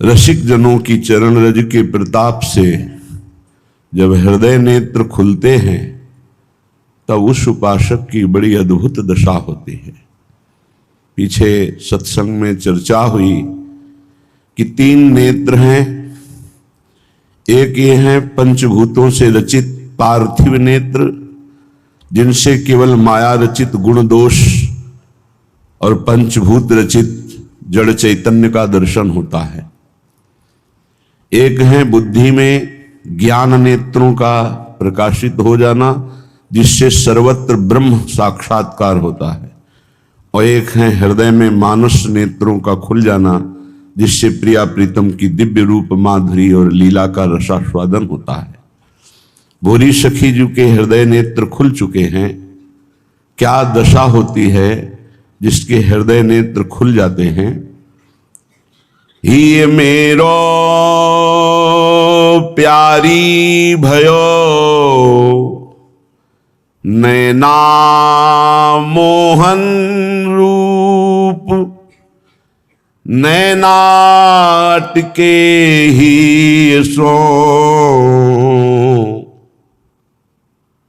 रसिक जनों की चरण रज के प्रताप से जब हृदय नेत्र खुलते हैं तब उस उपासक की बड़ी अद्भुत दशा होती है। पीछे सत्संग में चर्चा हुई कि 3 नेत्र हैं। एक ये है पंचभूतों से रचित पार्थिव नेत्र, जिनसे केवल माया रचित गुण दोष और पंचभूत रचित जड़ चैतन्य का दर्शन होता है। एक है बुद्धि में ज्ञान नेत्रों का प्रकाशित हो जाना, जिससे सर्वत्र ब्रह्म साक्षात्कार होता है। और एक है हृदय में मानस नेत्रों का खुल जाना, जिससे प्रिया प्रीतम की दिव्य रूप माधुरी और लीला का रसास्वादन होता है। भोरी सखी जी के हृदय नेत्र खुल चुके हैं। क्या दशा होती है जिसके हृदय नेत्र खुल जाते हैं? ही मेरो प्यारी भयो नैना मोहन रूप, नैनाट के ही सो।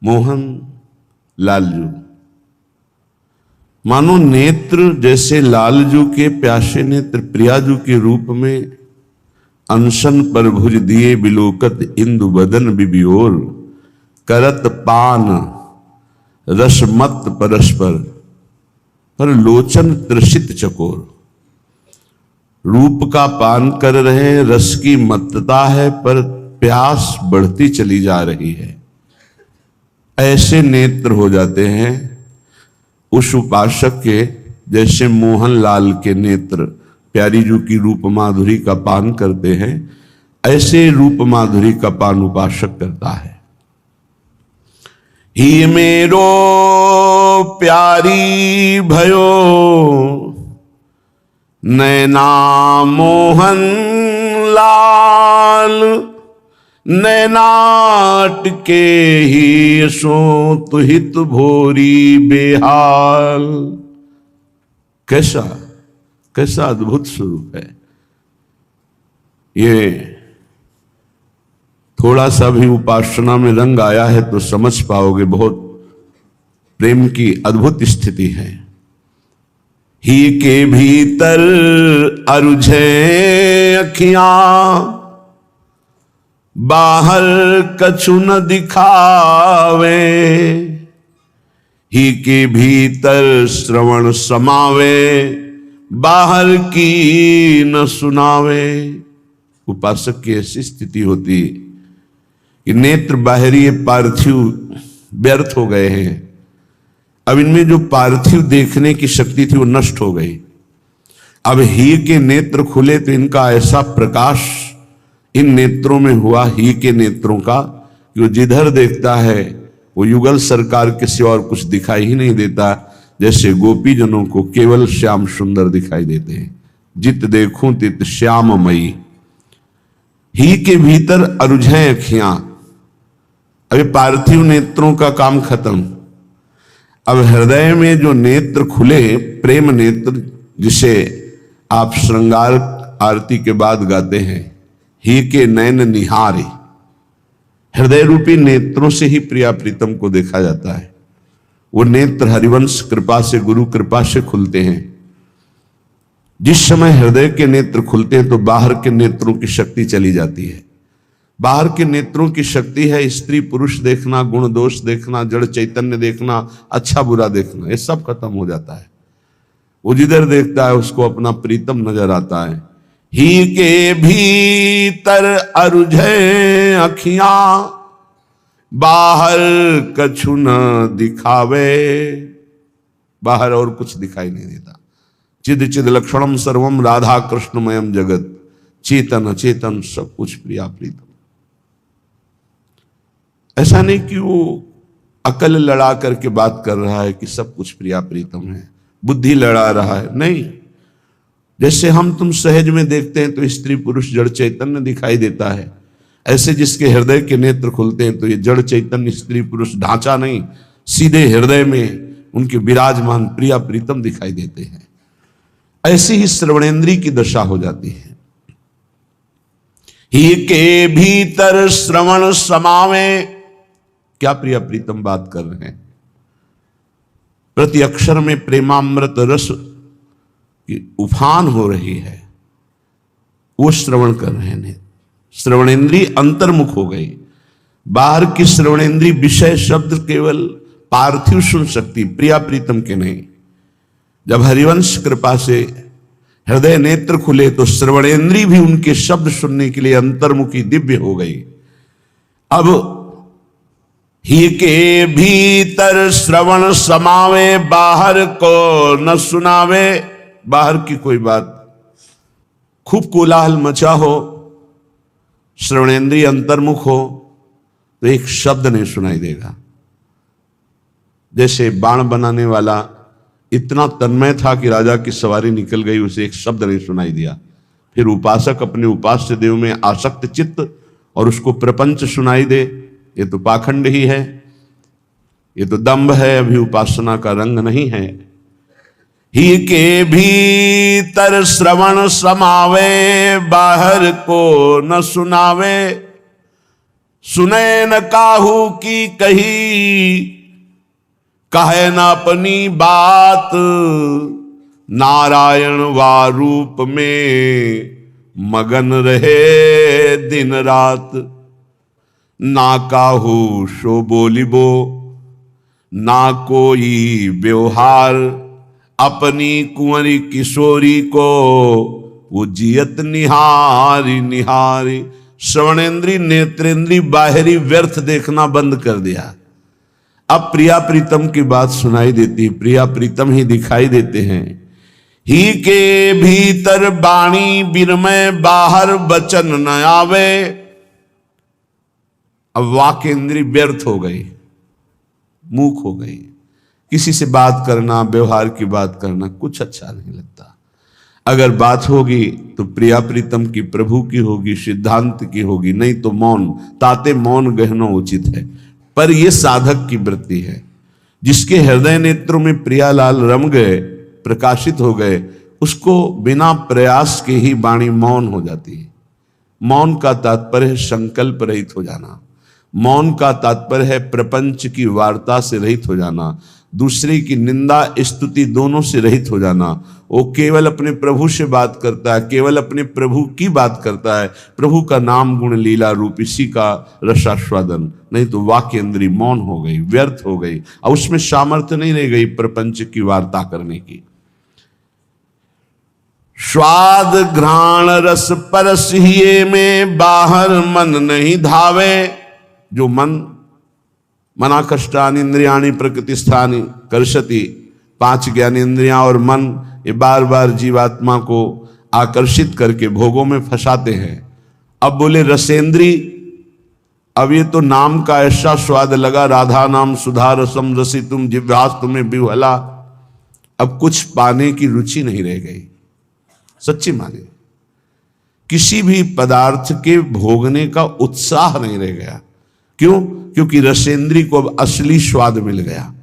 मोहन लालजू, मानो नेत्र जैसे लालजू के प्यासे नेत्र प्रियाजू के रूप में अनशन पर भुज दिए बिलोकत इंदु बदन बिबियोर, करत पान रसमत परस्पर पर लोचन त्रसित चकोर। रूप का पान कर रहे हैं, रस की मत्तता है, पर प्यास बढ़ती चली जा रही है। ऐसे नेत्र हो जाते हैं उस उपासक के, जैसे मोहन लाल के नेत्र प्यारी जू की रूप माधुरी का पान करते हैं, ऐसे रूप माधुरी का पान उपासक करता है। ही मेरो प्यारी भयो नैना मोहन लाल, नैनाट के ही सो तुहित भोरी बेहाल। कैसा कैसा अद्भुत स्वरूप है ये। थोड़ा सा भी उपासना में रंग आया है तो समझ पाओगे, बहुत प्रेम की अद्भुत स्थिति है। ही के भीतर अरुझे अखियां, बाहर कछु न दिखावे। ही के भीतर श्रवण समावे, बाहर की न सुनावे। उपासक की ऐसी स्थिति होती कि नेत्र बाहरी पार्थिव व्यर्थ हो गए हैं। अब इनमें जो पार्थिव देखने की शक्ति थी वो नष्ट हो गई। अब ही के नेत्र खुले तो इनका ऐसा प्रकाश इन नेत्रों में हुआ, ही के नेत्रों का, कि वो जिधर देखता है वो युगल सरकार के सिवा और कुछ दिखाई ही नहीं देता। जैसे गोपी जनों को केवल श्याम सुंदर दिखाई देते हैं। जित देखूं तित श्याममयी। ही के भीतर अरुझे अखियां। अभी पार्थिव नेत्रों का काम खत्म। अब हृदय में जो नेत्र खुले, प्रेम नेत्र, जिसे आप श्रृंगार आरती के बाद गाते हैं, ही के नैन निहारे। हृदय रूपी नेत्रों से ही प्रिया प्रीतम को देखा जाता है। वो नेत्र हरिवंश कृपा से, गुरु कृपा से खुलते हैं। जिस समय हृदय के नेत्र खुलते हैं तो बाहर के नेत्रों की शक्ति चली जाती है। बाहर के नेत्रों की शक्ति है स्त्री पुरुष देखना, गुण दोष देखना, जड़ चैतन्य देखना, अच्छा बुरा देखना, ये सब खत्म हो जाता है। वो जिधर देखता है उसको अपना प्रीतम नजर आता है। ही के भीतर अरुझे अखियां, बाहर कछु न दिखावे। बाहर और कुछ दिखाई नहीं देता। चिद चिद लक्षणम सर्वम राधा कृष्णमयम जगत, चेतन अचेतन सब कुछ प्रिया प्रीतम। ऐसा नहीं कि वो अकल लड़ा करके बात कर रहा है कि सब कुछ प्रिया प्रीतम है, बुद्धि लड़ा रहा है, नहीं। जैसे हम तुम सहज में देखते हैं तो स्त्री पुरुष जड़ चैतन्य दिखाई देता है, ऐसे जिसके हृदय के नेत्र खुलते हैं तो ये जड़ चैतन्य स्त्री पुरुष ढांचा नहीं, सीधे हृदय में उनके विराजमान प्रिया प्रीतम दिखाई देते हैं। ऐसी ही श्रवणेन्द्रिय की दशा हो जाती है। ही के भीतर श्रवण समावे। क्या प्रिय प्रीतम बात कर रहे हैं। प्रति अक्षर में प्रेमामृत रस की उफान हो रही है, वो श्रवण कर रहे हैं। श्रवणेन्द्रीय अंतर्मुख हो गई। बाहर की श्रवणेन्द्रीय विषय शब्द केवल पार्थिव सुन सकती, प्रिया प्रीतम के नहीं। जब हरिवंश कृपा से हृदय नेत्र खुले तो श्रवणेन्द्रीय भी उनके शब्द सुनने के लिए अंतर्मुखी दिव्य हो गई। अब ही के भीतर श्रवण समावे, बाहर को न सुनावे। बाहर की कोई बात खूब कोलाहल मचा हो, श्रवणेन्द्रीय अंतर्मुख हो तो एक शब्द नहीं सुनाई देगा। जैसे बाण बनाने वाला इतना तन्मय था कि राजा की सवारी निकल गई, उसे एक शब्द नहीं सुनाई दिया। फिर उपासक अपने उपास्य देव में आसक्त चित्त और उसको प्रपंच सुनाई दे, ये तो पाखंड ही है, ये तो दंभ है, अभी उपासना का रंग नहीं है। ही के भीतर श्रवण समावे, बाहर को न सुनावे। सुने न काहू की कही, कहे न अपनी बात। नारायण वा रूप में मगन रहे दिन रात। ना काहू सो बोलिबो, ना कोई व्यवहार। अपनी कुंवरी किशोरी को वो जियत निहारी निहारी। श्रवणेन्द्रीय नेत्रेंद्रीय बाहरी व्यर्थ देखना बंद कर दिया। अब प्रिया प्रीतम की बात सुनाई देती, प्रिया प्रीतम ही दिखाई देते हैं। ही के भीतर बाणी विनमय, बाहर वचन न आवे। अब वाक्य इंद्रिय व्यर्थ हो गई, मूक हो गई। किसी से बात करना, व्यवहार की बात करना कुछ अच्छा नहीं लगता। अगर बात होगी तो प्रिया प्रीतम की, प्रभु की होगी, सिद्धांत की होगी, नहीं तो मौन। ताते मौन गहनो उचित है। पर यह साधक की वृत्ति है। जिसके हृदय नेत्रों में प्रियालाल रम गए, प्रकाशित हो गए, उसको बिना प्रयास के ही वाणी मौन हो जाती है। मौन का तात्पर्य है संकल्प रहित हो जाना। मौन का तात्पर्य है प्रपंच की वार्ता से रहित हो जाना, दूसरे की निंदा स्तुति दोनों से रहित हो जाना। वो केवल अपने प्रभु से बात करता है, केवल अपने प्रभु की बात करता है। प्रभु का नाम गुण लीला रूप इसी का रसास्वादन। नहीं तो वाक्य इंद्री मौन हो गई, व्यर्थ हो गई, और उसमें सामर्थ्य नहीं रह गई प्रपंच की वार्ता करने की। स्वाद घ्राण रस परस हिये में, बाहर मन नहीं धावे। जो मन मना कष्टानि इंद्रियाणि प्रकृति स्थानी कर्षति, 5 ज्ञानेंद्रियां और मन ये बार बार जीवात्मा को आकर्षित करके भोगों में फंसाते हैं। अब बोले रसेंद्री, अब ये तो नाम का ऐसा स्वाद लगा, राधा नाम सुधा रसम रसी तुम जिव्हास तुम्हें बिवहला। अब कुछ पाने की रुचि नहीं रह गई। सच्ची माने किसी भी पदार्थ के भोगने का उत्साह नहीं रह गया। क्यों? क्योंकि रसेंद्री को अब असली स्वाद मिल गया।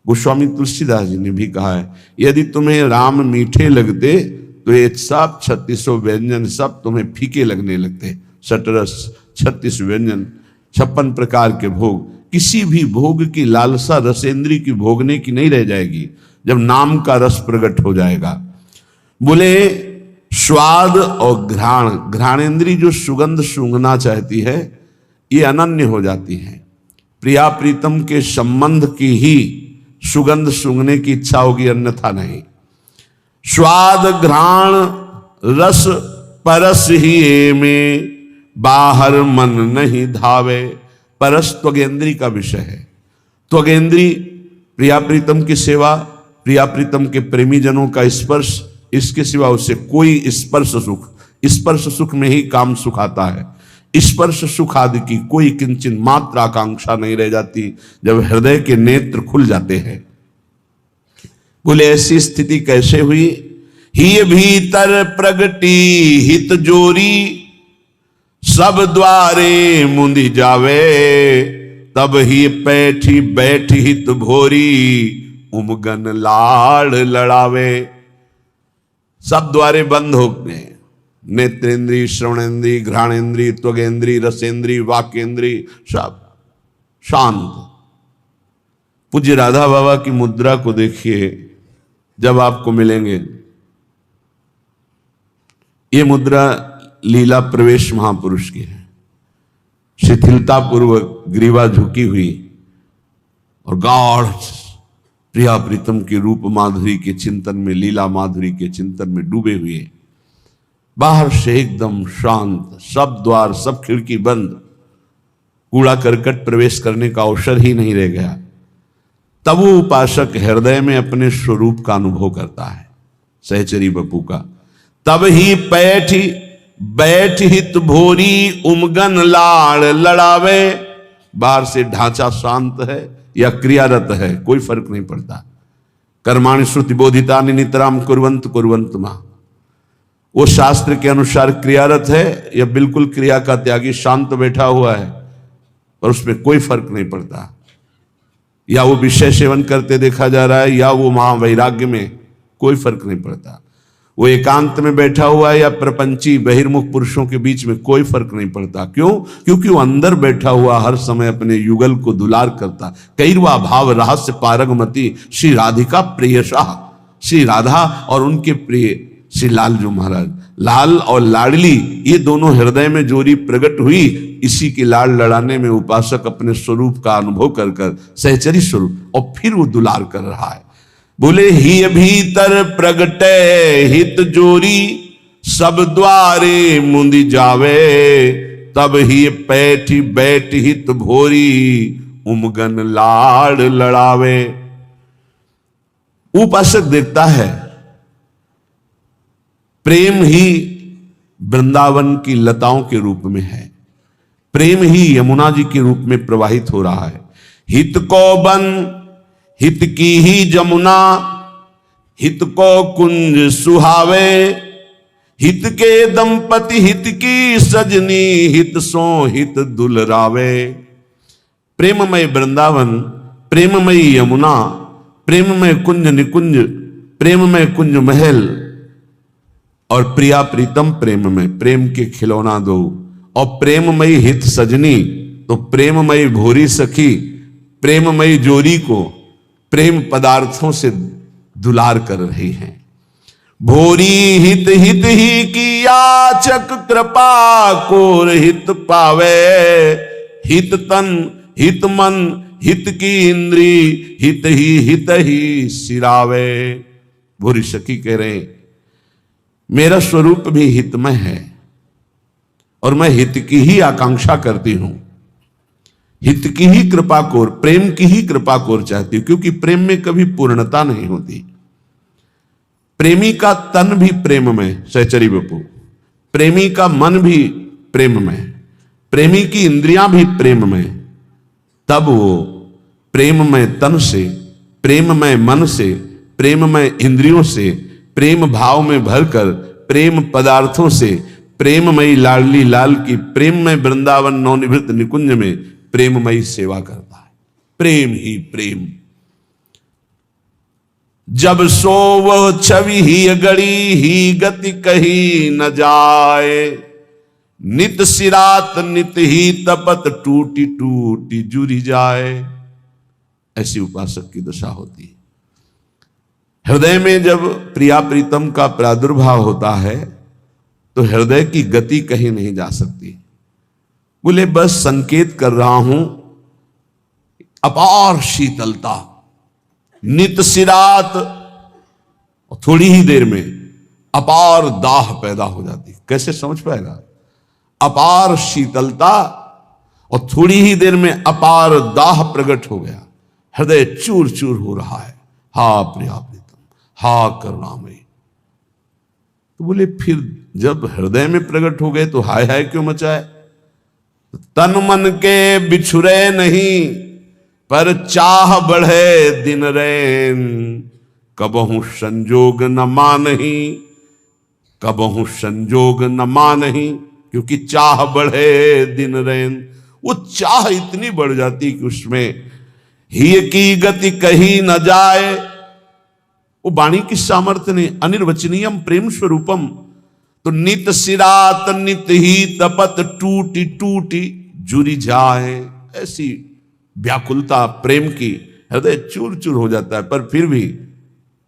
गोस्वामी तुलसीदास जी ने भी कहा है, यदि तुम्हें राम मीठे लगते तो ये सब 3600 व्यंजन सब तुम्हें फीके लगने लगते। सटरस 36 व्यंजन 56 प्रकार के भोग, किसी भी भोग की लालसा रसेंद्री की भोगने की नहीं रह जाएगी जब नाम का रस प्रकट हो जाएगा। बोले स्वाद और घ्राण, घ्राणेन्द्री जो सुगंध सूंघना चाहती है ये अनन्य हो जाती है। प्रिया प्रीतम के संबंध की ही सुगंध सूंघने की इच्छा होगी, अन्यथा नहीं। स्वाद घ्राण रस परस ही में, बाहर मन नहीं धावे। परस त्वगेंद्री का विषय है। त्वगेंद्री प्रिया प्रीतम की सेवा, प्रिया प्रीतम के प्रेमी जनों का स्पर्श, इसके सिवा उससे कोई स्पर्श सुख में ही काम सुख आता है। स्पर्श सुख आदि की कोई किंचन मात्र आकांक्षा नहीं रह जाती जब हृदय के नेत्र खुल जाते हैं। बोले ऐसी स्थिति कैसे हुई? ही भीतर प्रगटी हित जोरी, सब द्वारे मुंदी जावे। तब ही पैठी बैठ हित भोरी, उमगन लाड़ लड़ावे। सब द्वारे बंद हो गए, नेत्रेंद्री, श्रवणेंद्री, घ्राणेंद्री, त्वगेंद्री, रसेंद्री, वाक्येंद्री सब शांत। पूज्य राधा बाबा की मुद्रा को देखिए, जब आपको मिलेंगे। ये मुद्रा लीला प्रवेश महापुरुष की है। शिथिलता पूर्वक ग्रीवा झुकी हुई और गाढ़ प्रिया प्रीतम के रूप माधुरी के चिंतन में, लीला माधुरी के चिंतन में डूबे हुए, बाहर से एकदम शांत, सब द्वार सब खिड़की बंद, कूड़ा करकट प्रवेश करने का अवसर ही नहीं रह गया। तब वो उपासक हृदय में अपने स्वरूप का अनुभव करता है, सहचरी बपू का। तब ही बैठ हित भोरी उमगन लाड़ लड़ावे। बाहर से ढांचा शांत है या क्रियारत है, कोई फर्क नहीं पड़ता। कर्माणि श्रुति बोधिता नितराम कुर्वंत कुर्वंत मां। वो शास्त्र के अनुसार क्रियारत है या बिल्कुल क्रिया का त्यागी शांत बैठा हुआ है, और उसमें कोई फर्क नहीं पड़ता। या वो विषय सेवन करते देखा जा रहा है या वो महावैराग्य में, कोई फर्क नहीं पड़ता। वो एकांत में बैठा हुआ है या प्रपंची बहिर्मुख पुरुषों के बीच में, कोई फर्क नहीं पड़ता। क्यों? क्योंकि वो अंदर बैठा हुआ हर समय अपने युगल को दुलार करता। कैरवा भाव रहस्य पारगमती श्री राधिका प्रियशाह। श्री राधा और उनके प्रिय श्री लालजू महाराज, लाल और लाडली, ये दोनों हृदय में जोड़ी प्रकट हुई। इसी की लाड़ लड़ाने में उपासक अपने स्वरूप का अनुभव कर कर, सहचरी स्वरूप, और फिर वो दुलार कर रहा है। बोले ही भीतर प्रगटे हित जोरी, सब द्वारे मुंदी जावे। तब ही बैठ हित भोरी, उमगन लाड़ लड़ावे। उपासक देखता है प्रेम ही वृंदावन की लताओं के रूप में है, प्रेम ही यमुना जी के रूप में प्रवाहित हो रहा है। हित को बन हित की ही जमुना, हित को कुंज सुहावे। हित के दंपति हित की सजनी, हित सो हित दुलरावे। प्रेममय वृंदावन, प्रेममय यमुना, प्रेममय कुंज निकुंज, प्रेममय कुंज महल, और प्रिया प्रीतम प्रेम में, प्रेम के खिलौना दो। और प्रेममयी हित सजनी, तो प्रेममयी भोरी सखी, प्रेममयी जोरी को प्रेम पदार्थों से दुलार कर रही हैं। भोरी हित हित ही की याचक, कृपा कोर हित पावे। हित तन हित मन हित की इंद्री, हित ही सिरावे। भोरी सखी कह रहे, मेरा स्वरूप भी हितमय है और मैं हित की ही आकांक्षा करती हूं, हित की ही कृपा कोर, प्रेम की ही कृपा कोर चाहती हूं। क्योंकि प्रेम में कभी पूर्णता नहीं होती। प्रेमी का तन भी प्रेम में, सहचरी बपू, प्रेमी का मन भी प्रेम में, प्रेमी की इंद्रियां भी प्रेम में। तब वो प्रेममय तन से, प्रेममय मन से, प्रेममय इंद्रियों से, प्रेम भाव में भरकर, प्रेम पदार्थों से, प्रेममयी लाडली लाल की प्रेममय वृंदावन नवनिवृत्त निकुंज में प्रेममयी सेवा करता है। प्रेम ही प्रेम। जब सो वह छवि ही गड़ी, ही गति कही न जाए। नित सिरात नित ही तपत, टूटी टूटी जुरी जाए। ऐसी उपासक की दशा होती है। हृदय में जब प्रिया प्रीतम का प्रादुर्भाव होता है तो हृदय की गति कहीं नहीं जा सकती। बोले बस संकेत कर रहा हूं, अपार शीतलता, नित सिरात, और थोड़ी ही देर में अपार दाह पैदा हो जाती। कैसे समझ पाएगा? अपार शीतलता और थोड़ी ही देर में अपार दाह प्रकट हो गया। हृदय चूर चूर हो रहा है। हा प्रिया प्रीतम, हा करुणामयी। तो बोले फिर जब हृदय में प्रकट हो गए तो हाय हाय क्यों मचाए? तन मन के बिछुरे नहीं, पर चाह बढ़े दिन रैन। कबहू संजोग न मानही, कबहू संजोग न मानही। क्योंकि चाह बढ़े दिन रैन, वो चाह इतनी बढ़ जाती कि उसमें ही की गति कही न जाए। वो वाणी की सामर्थ्य नहीं। अनिर्वचनीयम प्रेम स्वरूपम, तो नित सिरात नित ही तपत टूटी टूटी जुरी जाए, ऐसी व्याकुलता प्रेम की, हृदय चूर चूर हो जाता है, पर फिर भी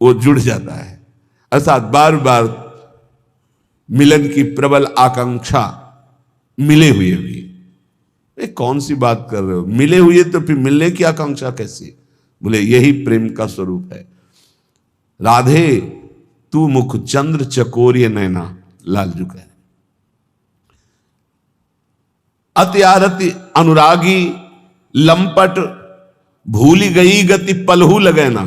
वो जुड़ जाता है। अर्थात बार बार मिलन की प्रबल आकांक्षा मिले हुए भी। कौन सी बात कर रहे हो, मिले हुए तो फिर मिलने की आकांक्षा कैसी? बोले यही प्रेम का स्वरूप है। राधे तू मुख चंद्र चकोरिय नैना, लालजू कह रहे। अत्यारति अनुरागी लंपट, भूली गई गति पलहू लगैना।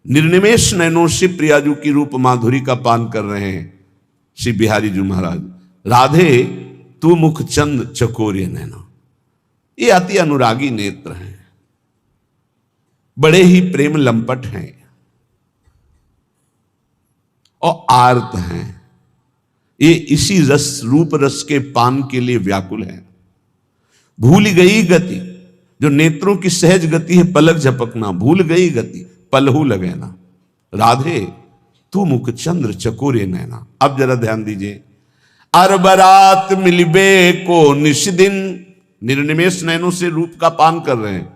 निर्निमेष नैनों से प्रियाजू की रूप माधुरी का पान कर रहे हैं श्री बिहारी जी महाराज। राधे तू मुख चंद चकोरिय नैना, ये अति अनुरागी नेत्र हैं, बड़े ही प्रेम लंपट हैं और आर्त हैं। ये इसी रस रूप रस के पान के लिए व्याकुल है। भूल गई गति, जो नेत्रों की सहज गति है पलक झपकना, भूल गई गति पलहू लगैना। राधे तू मुख चंद्र चकोरे नैना। अब जरा ध्यान दीजिए, अरबरात मिलबे को निष्दिन, निर्निमेष नैनों से रूप का पान कर रहे हैं,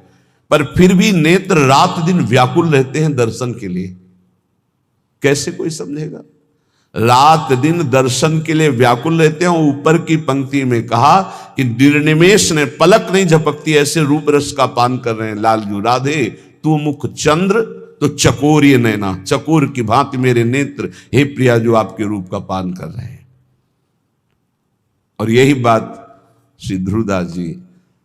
पर फिर भी नेत्र रात दिन व्याकुल रहते हैं दर्शन के लिए। कैसे कोई समझेगा? रात दिन दर्शन के लिए व्याकुल रहते हैं। ऊपर की पंक्ति में कहा कि निर्निमेष ने पलक नहीं झपकती, ऐसे रूप रस का पान कर रहे हैं लालजू। राधे तू मुख चंद्र तो चकोरिय नैना, चकोर की भांति मेरे नेत्र हे प्रिया जो आपके रूप का पान कर रहे हैं। और यही बात श्री ध्रुवदास जी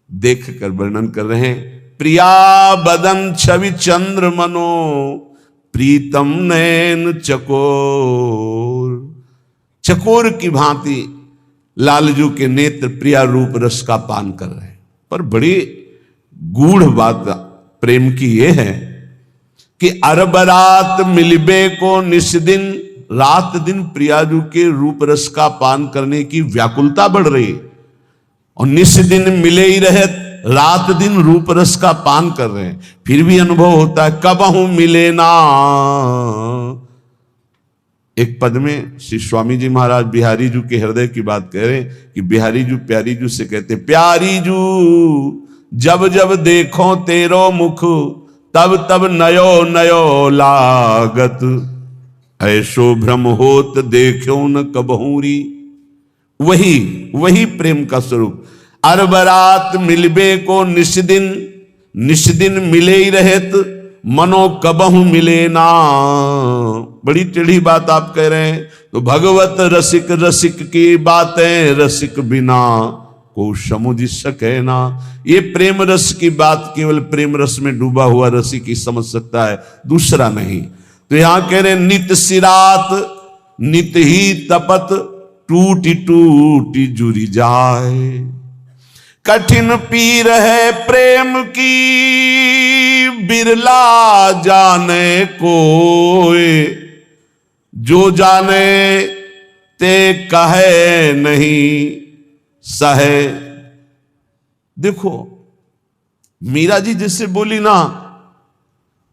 देख कर वर्णन कर रहे हैं। प्रिया बदन छवि चंद्र मनो, प्रीतम नैन चकोर। चकोर की भांति लालजू के नेत्र प्रिया रूप रस का पान कर रहे हैं। पर बड़ी गूढ़ बात प्रेम की यह है कि अरबरात मिलबे को निस्दिन, रात दिन प्रियाजू के रूप रस का पान करने की व्याकुलता बढ़ रही है, और निस्दिन मिले ही रहे, रात दिन रूप रस का पान कर रहे हैं, फिर भी अनुभव होता है कबहू मिले ना। एक पद में श्री स्वामी जी महाराज बिहारी जू के हृदय की बात कह रहे हैं कि बिहारी जू प्यारी जू से कहते, प्यारी जू जब जब देखो तेरो मुख, तब तब नयो नयो लागत, ऐसो भ्रम होत देखो न कबहूरी। वही प्रेम का स्वरूप। अरबरात मिलबे को निस्दिन, निस्दिन मिले ही रहत, मनो कबहू मिले ना। बड़ी टेढ़ी बात आप कह रहे हैं। तो भगवत रसिक रसिक की बातें रसिक बिना को समझ सके ना। ये प्रेम रस की बात केवल प्रेम रस में डूबा हुआ रसिक ही समझ सकता है, दूसरा नहीं। तो यहां कह रहे नित सिरात नित ही तपत, टूटी टूटी जुरी जाए। कठिन पीर है प्रेम की, बिरला जाने कोई, जो जाने ते कहे नहीं सहे। देखो मीरा जी जिससे बोली ना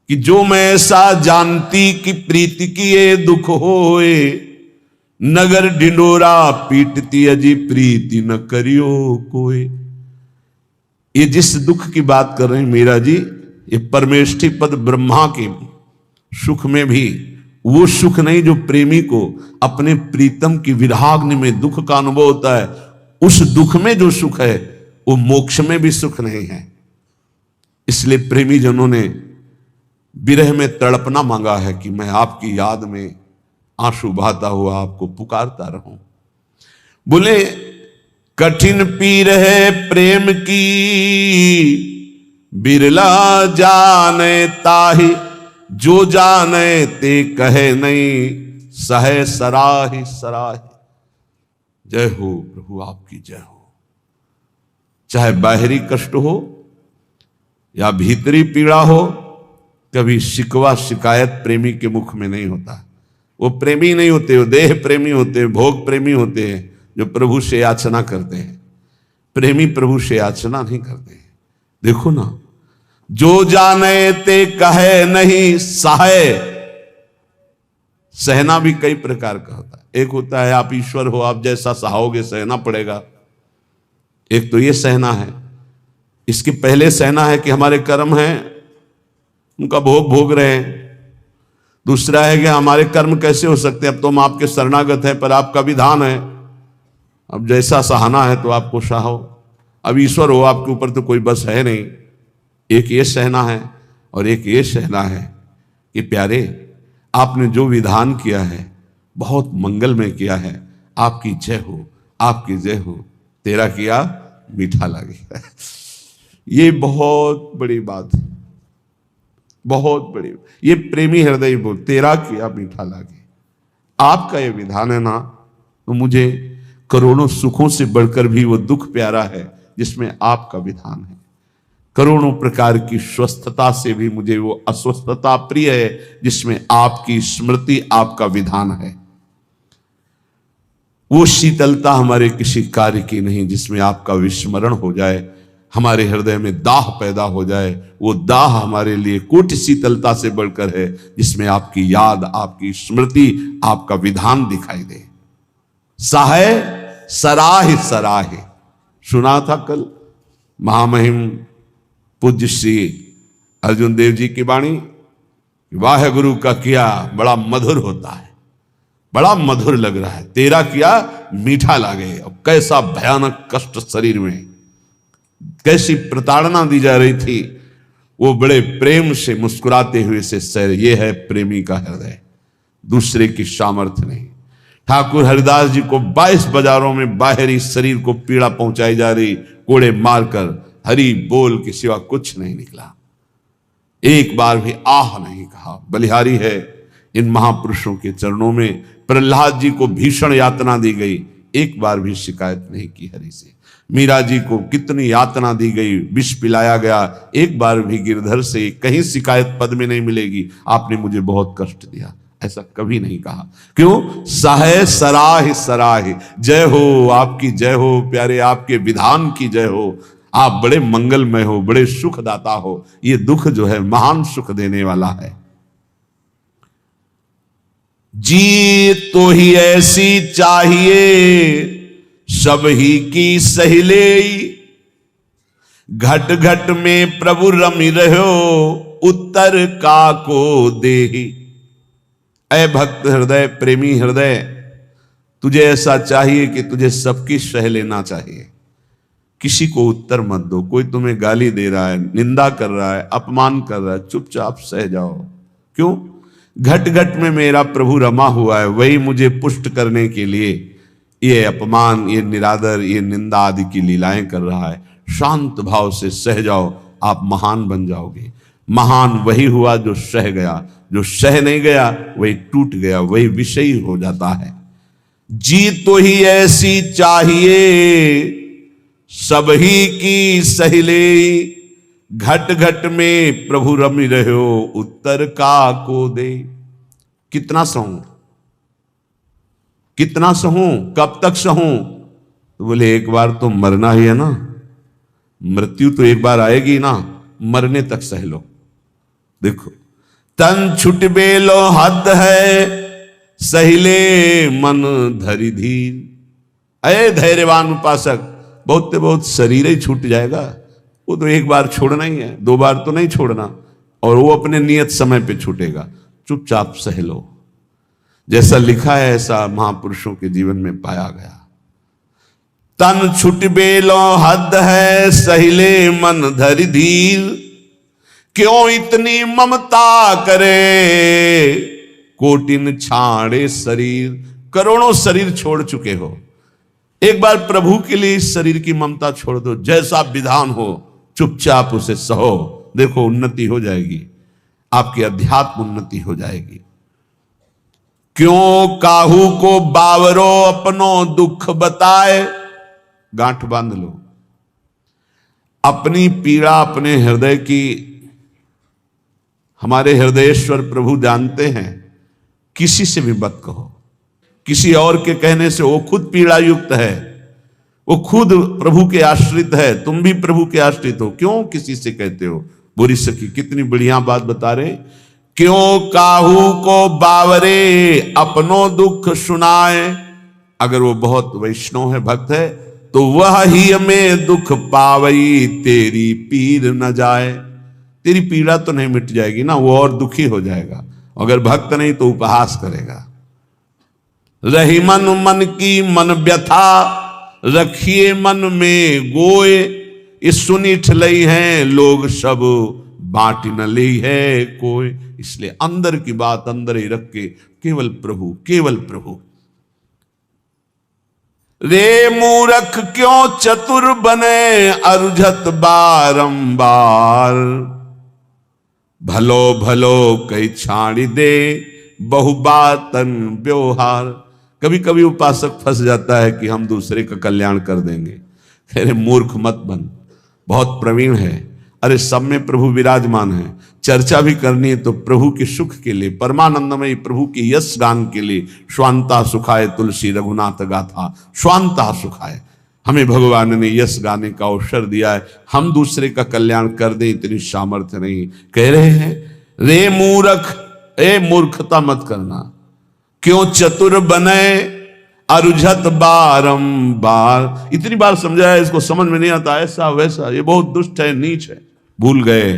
कि जो मैं ऐसा जानती कि प्रीति की ये दुख होए, नगर ढिंडोरा पीटती अजी प्रीति न करियो कोई। ये जिस दुख की बात कर रहे हैं मीरा जी, ये परमेष्ठी पद ब्रह्मा के सुख में भी वो सुख नहीं जो प्रेमी को अपने प्रीतम की विरहाग्नि में दुख का अनुभव होता है। उस दुख में जो सुख है वो मोक्ष में भी सुख नहीं है। इसलिए प्रेमी जनों ने विरह में तड़पना मांगा है कि मैं आपकी याद में आंसू बहाता हुआ आपको पुकारता रहूं। बोले कठिन पीर है प्रेम की, बिरला जाने ताही, जो जाने ते कहे नहीं सहे सराही सराही। जय हो प्रभु आपकी जय हो। चाहे बाहरी कष्ट हो या भीतरी पीड़ा हो, कभी शिकवा शिकायत प्रेमी के मुख में नहीं होता। वो प्रेमी नहीं होते, वो देह प्रेमी होते, भोग प्रेमी होते हैं जो प्रभु से याचना करते हैं। प्रेमी प्रभु से याचना नहीं करते। देखो ना, जो जाने ते कहे नहीं सहे, सहना भी कई प्रकार का होता है। एक होता है आप ईश्वर हो, आप जैसा सहाओगे सहना पड़ेगा। एक तो ये सहना है। इसके पहले सहना है कि हमारे कर्म हैं, उनका भोग भोग रहे हैं। दूसरा है कि हमारे कर्म कैसे हो सकते हैं, अब तो हम आपके शरणागत हैं, पर आपका विधान है, अब जैसा सहाना है तो आपको सहाओ। अब ईश्वर हो, आपके ऊपर तो कोई बस है नहीं। एक ये सहना है और एक ये सहना है कि प्यारे आपने जो विधान किया है बहुत मंगलमय किया है, आपकी जय हो, आपकी जय हो, तेरा किया मीठा लगे। ये बहुत बड़ी बात है, बहुत बड़ी। ये प्रेमी हृदय बोल, तेरा किया मीठा लगे। आपका ये विधान है ना, तो मुझे करोड़ों सुखों से बढ़कर भी वो दुख प्यारा है जिसमें आपका विधान है। करोड़ों प्रकार की स्वस्थता से भी मुझे वो अस्वस्थता प्रिय है जिसमें आपकी स्मृति, आपका विधान है। वो शीतलता हमारे किसी कार्य की नहीं जिसमें आपका विस्मरण हो जाए, हमारे हृदय में दाह पैदा हो जाए। वो दाह हमारे लिए कोटि शीतलता से बढ़कर है जिसमें आपकी याद, आपकी स्मृति, आपका विधान दिखाई दे। साहे सराह सराहे, सुना था कल महामहिम पूज्य श्री अर्जुन देव जी की वाणी। वाह गुरु का किया बड़ा मधुर होता है, बड़ा मधुर लग रहा है, तेरा किया मीठा लागे। अब कैसा भयानक कष्ट शरीर में, कैसी प्रताड़ना दी जा रही थी, वो बड़े प्रेम से मुस्कुराते हुए से सर, ये है प्रेमी का हृदय, दूसरे की सामर्थ्य नहीं। ठाकुर हरिदास जी को 22 बाजारों में बाहरी शरीर को पीड़ा पहुंचाई जा रही, कोड़े मारकर हरि बोल के सिवा कुछ नहीं निकला, एक बार भी आह नहीं कहा। बलिहारी है इन महापुरुषों के चरणों में। प्रहलाद जी को भीषण यातना दी गई, एक बार भी शिकायत नहीं की हरि से। मीरा जी को कितनी यातना दी गई, विष पिलाया गया, एक बार भी गिरधर से कहीं शिकायत पद में नहीं मिलेगी, आपने मुझे बहुत कष्ट दिया, ऐसा कभी नहीं कहा। क्यों? साहे सराह सराह, जय हो, आपकी जय हो प्यारे, आपके विधान की जय हो, आप बड़े मंगलमय हो, बड़े सुखदाता हो। ये दुख जो है महान सुख देने वाला है। जी तो ही ऐसी चाहिए सब ही की सहिले, घट घट में प्रभु रमि रहो, उत्तर का को देहि। ऐ भक्त हृदय, प्रेमी हृदय, तुझे ऐसा चाहिए कि तुझे सबकी सह लेना चाहिए, किसी को उत्तर मत दो। कोई तुम्हें गाली दे रहा है, निंदा कर रहा है, अपमान कर रहा है, चुपचाप सह जाओ। क्यों? घट घट में मेरा प्रभु रमा हुआ है, वही मुझे पुष्ट करने के लिए ये अपमान, ये निरादर, ये निंदा आदि की लीलाएं कर रहा है। शांत भाव से सह जाओ, आप महान बन जाओगे। महान वही हुआ जो सह गया, जो सह नहीं गया वही टूट गया, वही विषयी हो जाता है। जी तो ही ऐसी चाहिए सब ही की सहिले, घट घट में प्रभु रमि रहो, उत्तर का को दे। कितना सहूं, कितना सहूं, कब तक सहूं? तो बोले एक बार तो मरना ही है ना, मृत्यु तो एक बार आएगी ना, मरने तक सह लो। देखो, तन छुट बेलो हद है, सहिले मन धरि धीर। अरे धैर्यवान उपासक, बहुत बहुत शरीर ही छूट जाएगा, वो तो एक बार छोड़ना ही है, दो बार तो नहीं छोड़ना, और वो अपने नियत समय पे छूटेगा। चुपचाप सह लो। जैसा लिखा है ऐसा महापुरुषों के जीवन में पाया गया। तन छुट बेलो हद है, सहिले मन धरि धीर। क्यों इतनी ममता करे, कोटिन छाड़े शरीर। करोड़ों शरीर छोड़ चुके हो, एक बार प्रभु के लिए इस शरीर की ममता छोड़ दो। जैसा विधान हो चुपचाप उसे सहो, देखो उन्नति हो जाएगी, आपकी अध्यात्म उन्नति हो जाएगी। क्यों काहू को बावरो, अपनो दुख बताए। गांठ बांध लो, अपनी पीड़ा अपने हृदय की हमारे हृदयेश्वर प्रभु जानते हैं, किसी से भी मत कहो। किसी और के कहने से, वो खुद पीड़ा युक्त है, वो खुद प्रभु के आश्रित है, तुम भी प्रभु के आश्रित हो, क्यों किसी से कहते हो? बुरी सखी कितनी बढ़िया बात बता रहे। क्यों काहू को बावरे अपनो दुख सुनाए। अगर वो बहुत वैष्णव है, भक्त है, तो वह ही में दुख पावई तेरी पीर न जाए। तेरी पीड़ा तो नहीं मिट जाएगी ना, वो और दुखी हो जाएगा। अगर भक्त नहीं तो उपहास करेगा। रही मन मन की मन व्यथा, रखिए मन में गोए। इस सुनी ठलई हैं लोग सब, बांट न ली है कोई। इसलिए अंदर की बात अंदर ही रख के केवल प्रभु, केवल प्रभु। रे मूरख क्यों चतुर बने अरुझत बारंबार। भलो भलो कई छाड़ी दे बहुबातन व्यवहार। कभी कभी उपासक फंस जाता है कि हम दूसरे का कल्याण कर देंगे। अरे मूर्ख मत बन, बहुत प्रवीण है। अरे सब में प्रभु विराजमान है। चर्चा भी करनी है तो प्रभु के सुख के लिए, परमानंदमयी प्रभु के यश गान के लिए। स्वांता सुखाए तुलसी रघुनाथ गाथा, स्वांता सुखाए। हमें भगवान ने यश गाने का अवसर दिया है, हम दूसरे का कल्याण कर दें इतनी सामर्थ्य नहीं। कह रहे हैं रे मूर्ख, ए मूर्खता मत करना। क्यों चतुर बने अरुझत बारंबार। इतनी बार समझाया, इसको समझ में नहीं आता, ऐसा वैसा, ये बहुत दुष्ट है, नीच है। भूल गए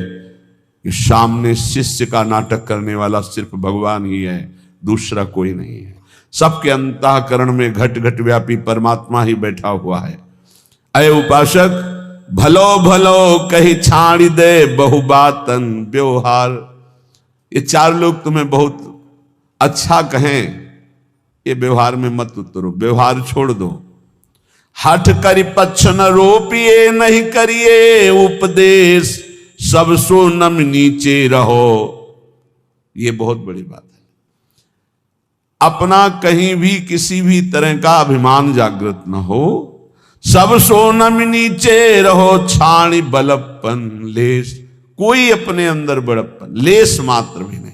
कि सामने शिष्य का नाटक करने वाला सिर्फ भगवान ही है, दूसरा कोई नहीं है। सबके अंतःकरण में घट घट व्यापी परमात्मा ही बैठा हुआ है। अय उपासक, भलो भलो कही छाड़ी दे बहुबातन व्यवहार। ये चार लोग तुम्हें बहुत अच्छा कहें, ये व्यवहार में मत उतरो, व्यवहार छोड़ दो। हठ करी पक्ष न रोपिए, नहीं करिए उपदेश, सब सो नम नीचे रहो। ये बहुत बड़ी बात है। अपना कहीं भी किसी भी तरह का अभिमान जागृत न हो। सब सो नम नीचे रहो, छाणी बलप्पन लेस। कोई अपने अंदर बड़प्पन लेस मात्र भी नहीं।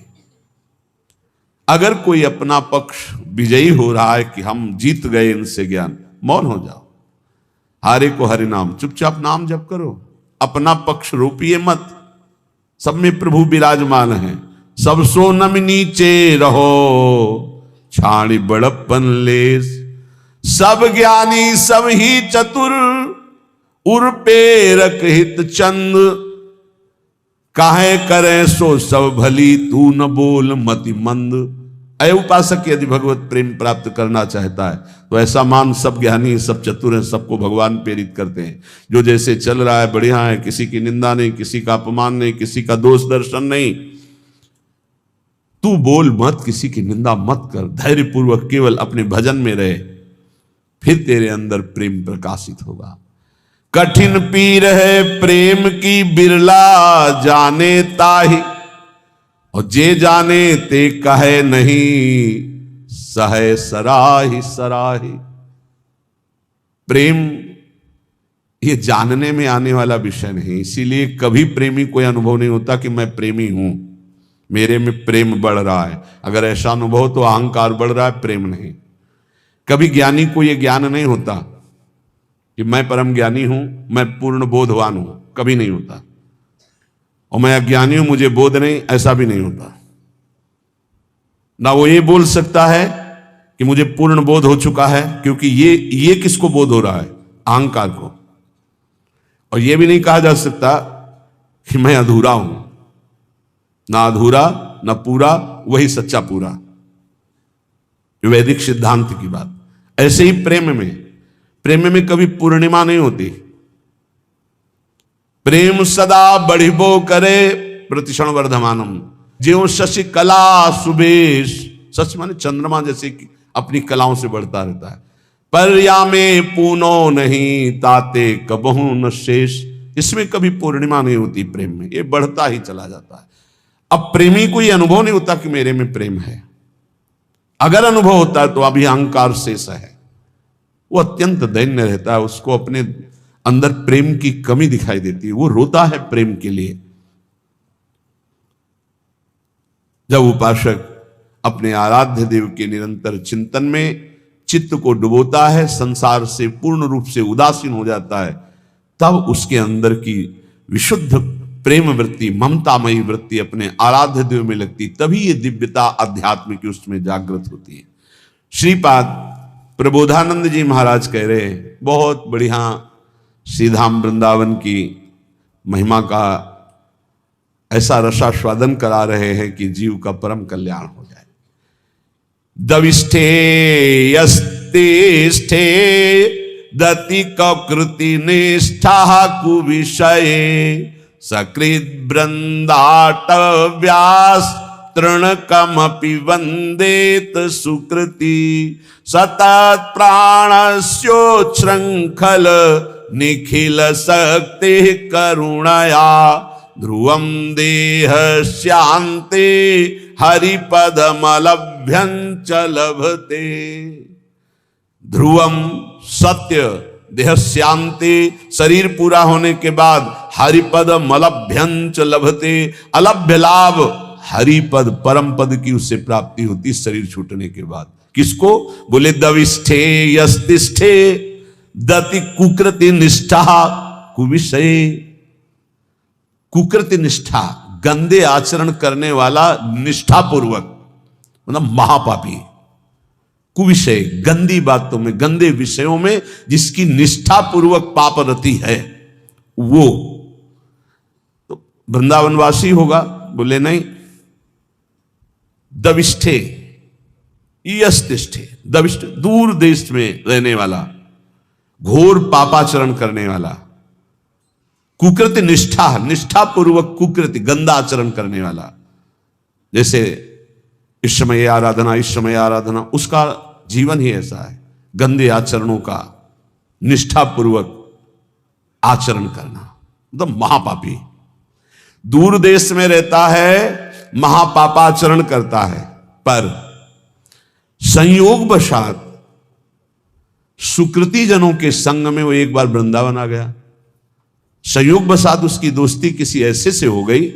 अगर कोई अपना पक्ष विजयी हो रहा है कि हम जीत गए इनसे ज्ञान, मौन हो जाओ। हारे को हरि नाम, चुपचाप नाम जप करो। अपना पक्ष रोपिए मत। सब में प्रभु विराजमान है। सब सो नम नीचे रहो, छाणी बड़प्पन लेस। सब ज्ञानी सब ही चतुर, उर पेरक हित चंद। काहे करे सो सब भली, तू न बोल मति मंद। अय उपासक, यदि भगवत प्रेम प्राप्त करना चाहता है तो ऐसा मान सब ज्ञानी सब चतुर हैं, सबको भगवान प्रेरित करते हैं। जो जैसे चल रहा है बढ़िया है, किसी की निंदा नहीं, किसी का अपमान नहीं, किसी का दोष दर्शन नहीं। तू बोल मत, किसी की निंदा मत कर, धैर्य पूर्वक केवल अपने भजन में रहे, फिर तेरे अंदर प्रेम प्रकाशित होगा। कठिन पीर है प्रेम की, बिरला जाने ताही। और जे जाने ते कहे नहीं, सहे सराही सराही। प्रेम ये जानने में आने वाला विषय नहीं। इसीलिए कभी प्रेमी कोई अनुभव नहीं होता कि मैं प्रेमी हूं, मेरे में प्रेम बढ़ रहा है। अगर ऐसा अनुभव तो अहंकार बढ़ रहा है, प्रेम नहीं। कभी ज्ञानी को यह ज्ञान नहीं होता कि मैं परम ज्ञानी हूं, मैं पूर्ण बोधवान हूं, कभी नहीं होता। और मैं अज्ञानी हूं, मुझे बोध नहीं, ऐसा भी नहीं होता। ना वो ये बोल सकता है कि मुझे पूर्ण बोध हो चुका है, क्योंकि ये किसको बोध हो रहा है? अहंकार को। और ये भी नहीं कहा जा सकता कि मैं अधूरा हूं। ना अधूरा ना पूरा, वही सच्चा पूरा। वैदिक सिद्धांत की बात। ऐसे ही प्रेम में कभी पूर्णिमा नहीं होती। प्रेम सदा बढ़िबो करे, प्रतिक्षण वर्धमानम। ज्यों शशि कला सुबेश, शशि माने चंद्रमा जैसे अपनी कलाओं से बढ़ता रहता है। पर या में पूनो नहीं, ताते कबहू न शेष। इसमें कभी पूर्णिमा नहीं होती प्रेम में, ये बढ़ता ही चला जाता है। अब प्रेमी को ये अनुभव नहीं होता कि मेरे में प्रेम है। अगर अनुभव होता है तो अभी अहंकार शेष है, वो अत्यंत दैन्य रहता है। उसको अपने अंदर प्रेम की कमी दिखाई देती है, वो रोता है प्रेम के लिए। जब उपासक अपने आराध्य देव के निरंतर चिंतन में चित्त को डुबोता है, संसार से पूर्ण रूप से उदासीन हो जाता है, तब उसके अंदर की विशुद्ध प्रेम वृत्ति, ममतामयी वृत्ति अपने आराध्य देव में लगती, तभी ये दिव्यता अध्यात्म की उसमें जागृत होती है। श्रीपाद प्रबोधानंद जी महाराज कह रहे हैं, बहुत बढ़िया श्रीधाम वृंदावन की महिमा का ऐसा रसास्वादन करा रहे हैं कि जीव का परम कल्याण हो जाए। दविष्ठे यस्तिष्ठे दति कृति निष्ठा कुविषये सकृत वृंदाटव्यास तृणकमपि वंदेत सुकृति सतत प्राणस्योच्छृंखल निखिल शक्ति करुणया ध्रुवम देह शांति हरिपदमलभ्यं च लभते। ध्रुवम सत्य, देह शांति, शरीर पूरा होने के बाद हरिपद मलभ्यं च लभते, अलभ्य लाभ हरिपद परम पद की उससे प्राप्ति होती शरीर छूटने के बाद। किसको? बोले दविष्ठे यस्तिष्ठे दति कुकृति निष्ठा कुविषये। कुकृति निष्ठा, गंदे आचरण करने वाला निष्ठा पूर्वक, मतलब महापापी। कुविषय, गंदी बातों में, गंदे विषयों में जिसकी निष्ठा पूर्वक पापरति है वो तो वृंदावनवासी होगा। बोले नहीं, दविष्ठे यस्तिष्ठे, दविष्ठ दूर देश में रहने वाला, घोर पापाचरण करने वाला। कुकृति निष्ठा, निष्ठा पूर्वक कुकृति, गंदा आचरण करने वाला, जैसे इस समय आराधना, इस समय आराधना, उसका जीवन ही ऐसा है, गंदे आचरणों का निष्ठा पूर्वक आचरण करना, मतलब महापापी। दूर देश में रहता है, महापापाचरण करता है, पर संयोगवशात सुकृति जनों के संग में वो एक बार वृंदावन आ गया। संयोगवशात उसकी दोस्ती किसी ऐसे से हो गई,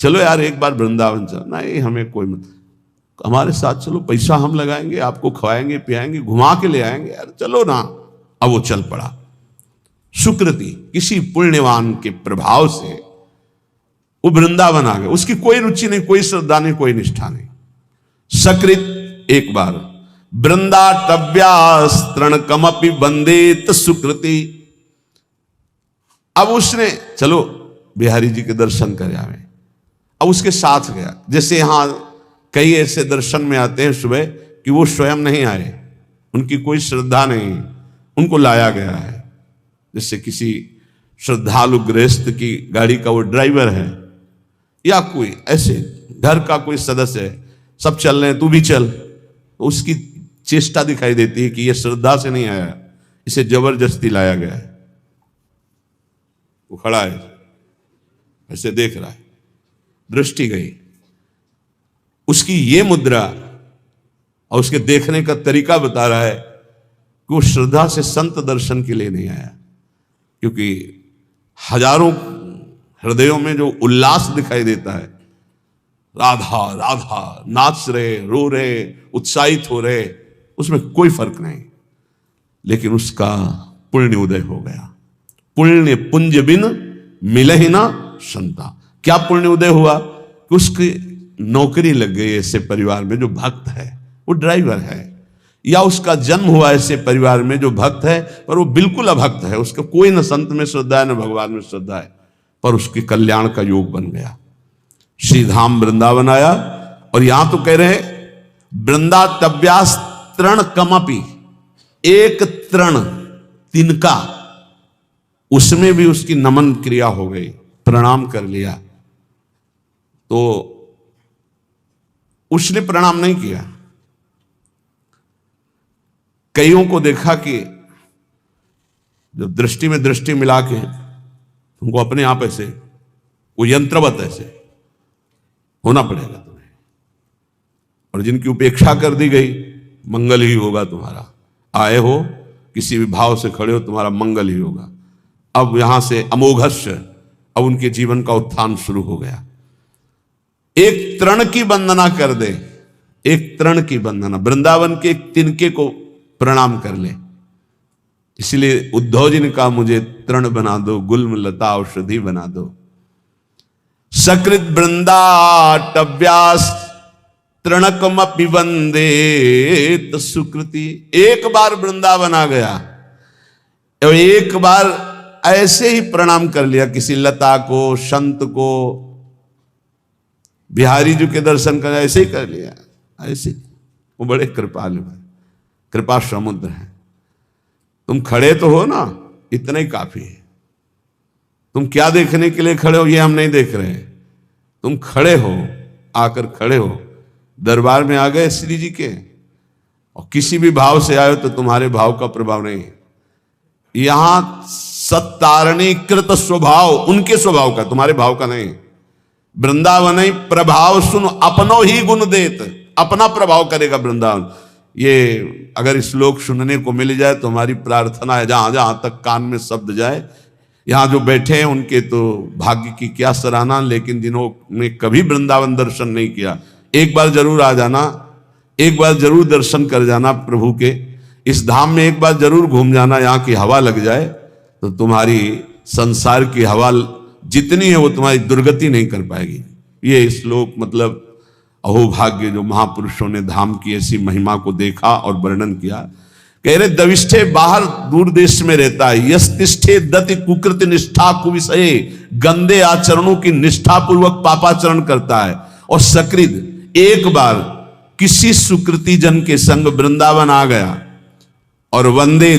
चलो यार एक बार वृंदावन चलो। नहीं, हमें कोई मत, हमारे साथ चलो, पैसा हम लगाएंगे, आपको खवाएंगे पियाएंगे, घुमा के ले आएंगे, यार चलो ना। अब वो चल पड़ा। सुकृति, किसी पुण्यवान के प्रभाव से वो वृंदावन आ गए। उसकी कोई रुचि नहीं, कोई श्रद्धा नहीं, कोई निष्ठा नहीं। सकृत, एक बार वृंदाटव्यास तृणकमपि वंदेत सुकृति। अब उसने चलो बिहारी जी के दर्शन कर आवे, अब उसके साथ गया। जैसे यहां कई ऐसे दर्शन में आते हैं सुबह कि वो स्वयं नहीं आए, उनकी कोई श्रद्धा नहीं, उनको लाया गया है। जैसे किसी श्रद्धालु गृहस्थ की गाड़ी का वो ड्राइवर है, या कोई ऐसे घर का कोई सदस्य है, सब चल रहे हैं तू भी चल, तो उसकी चेष्टा दिखाई देती है कि ये श्रद्धा से नहीं आया, इसे जबरदस्ती लाया गया है। वो खड़ा है, ऐसे देख रहा है, दृष्टि गई उसकी। ये मुद्रा और उसके देखने का तरीका बता रहा है कि वो श्रद्धा से संत दर्शन के लिए नहीं आया, क्योंकि हजारों हृदयों में जो उल्लास दिखाई देता है, राधा राधा नाच रहे, रो रहे, उत्साहित हो रहे, उसमें कोई फर्क नहीं। लेकिन उसका पुण्य उदय हो गया। पुण्य पुंज बिन मिले ही ना संता। क्या पुण्य उदय हुआ कि उसकी नौकरी लग गई ऐसे परिवार में जो भक्त है, वो ड्राइवर है, या उसका जन्म हुआ ऐसे परिवार में जो भक्त है पर वो बिल्कुल अभक्त है, उसका कोई न संत में श्रद्धा है न भगवान में श्रद्धा है, पर उसके कल्याण का योग बन गया। श्रीधाम वृंदावन आया और यहां तो कह रहे वृंदाटव्यास तृण कमपि, एक तृण तिनका, उसमें भी उसकी नमन क्रिया हो गई, प्रणाम कर लिया। तो उसने प्रणाम नहीं किया। कईयों को देखा कि जब दृष्टि में दृष्टि मिला के तुमको अपने आप ऐसे वो यंत्रवत ऐसे होना पड़ेगा तुम्हें, और जिनकी उपेक्षा कर दी गई, मंगल ही होगा तुम्हारा। आए हो किसी भी भाव से खड़े हो, तुम्हारा मंगल ही होगा। अब यहां से अमोघस्य, अब उनके जीवन का उत्थान शुरू हो गया। एक तृण की वंदना कर दे, एक तृण की वंदना, वृंदावन के एक तिनके को प्रणाम कर ले। इसलिए उद्धव जी ने कहा मुझे तृण बना दो, गुल्म लता औषधि बना दो। सकृत वृंदाटव्यास तृणकमपि वंदे सुकृति। एक बार वृंदावन आ गया और एक बार ऐसे ही प्रणाम कर लिया किसी लता को, संत को, बिहारी जी के दर्शन कर ऐसे ही कर लिया, ऐसे। वो बड़े कृपालु है, कृपा समुद्र है। तुम खड़े तो हो ना, इतना ही काफी है। तुम क्या देखने के लिए खड़े हो ये हम नहीं देख रहे हैं। तुम खड़े हो, आकर खड़े हो, दरबार में आ गए श्री जी के, और किसी भी भाव से आए हो तो तुम्हारे भाव का प्रभाव नहीं है। यहां सत्तारणीकृत स्वभाव उनके स्वभाव का, तुम्हारे भाव का नहीं। वृंदावन ही प्रभाव सुन अपनो ही गुण देत, अपना प्रभाव करेगा वृंदावन। ये अगर श्लोक सुनने को मिल जाए तो हमारी प्रार्थना है, जहां जहां तक कान में शब्द जाए। यहां जो बैठे हैं उनके तो भाग्य की क्या सराहना, लेकिन जिन्होंने कभी वृंदावन दर्शन नहीं किया, एक बार जरूर आ जाना, एक बार जरूर दर्शन कर जाना प्रभु के। इस धाम में एक बार जरूर घूम जाना, यहाँ की हवा लग जाए तो तुम्हारी संसार की हवा जितनी है वो तुम्हारी दुर्गति नहीं कर पाएगी। ये श्लोक मतलब अहोभाग्य जो महापुरुषों ने धाम की ऐसी महिमा को देखा और वर्णन किया। कह रहे दविष्ठे बाहर दूर देश में रहता है, यस्तिष्ठे दति कुकृत निष्ठा कुविषये, गंदे आचरणों की निष्ठा पूर्वक पापाचरण करता है। और सकृत एक बार किसी सुकृति जन के संग वृंदावन आ गया और वंदे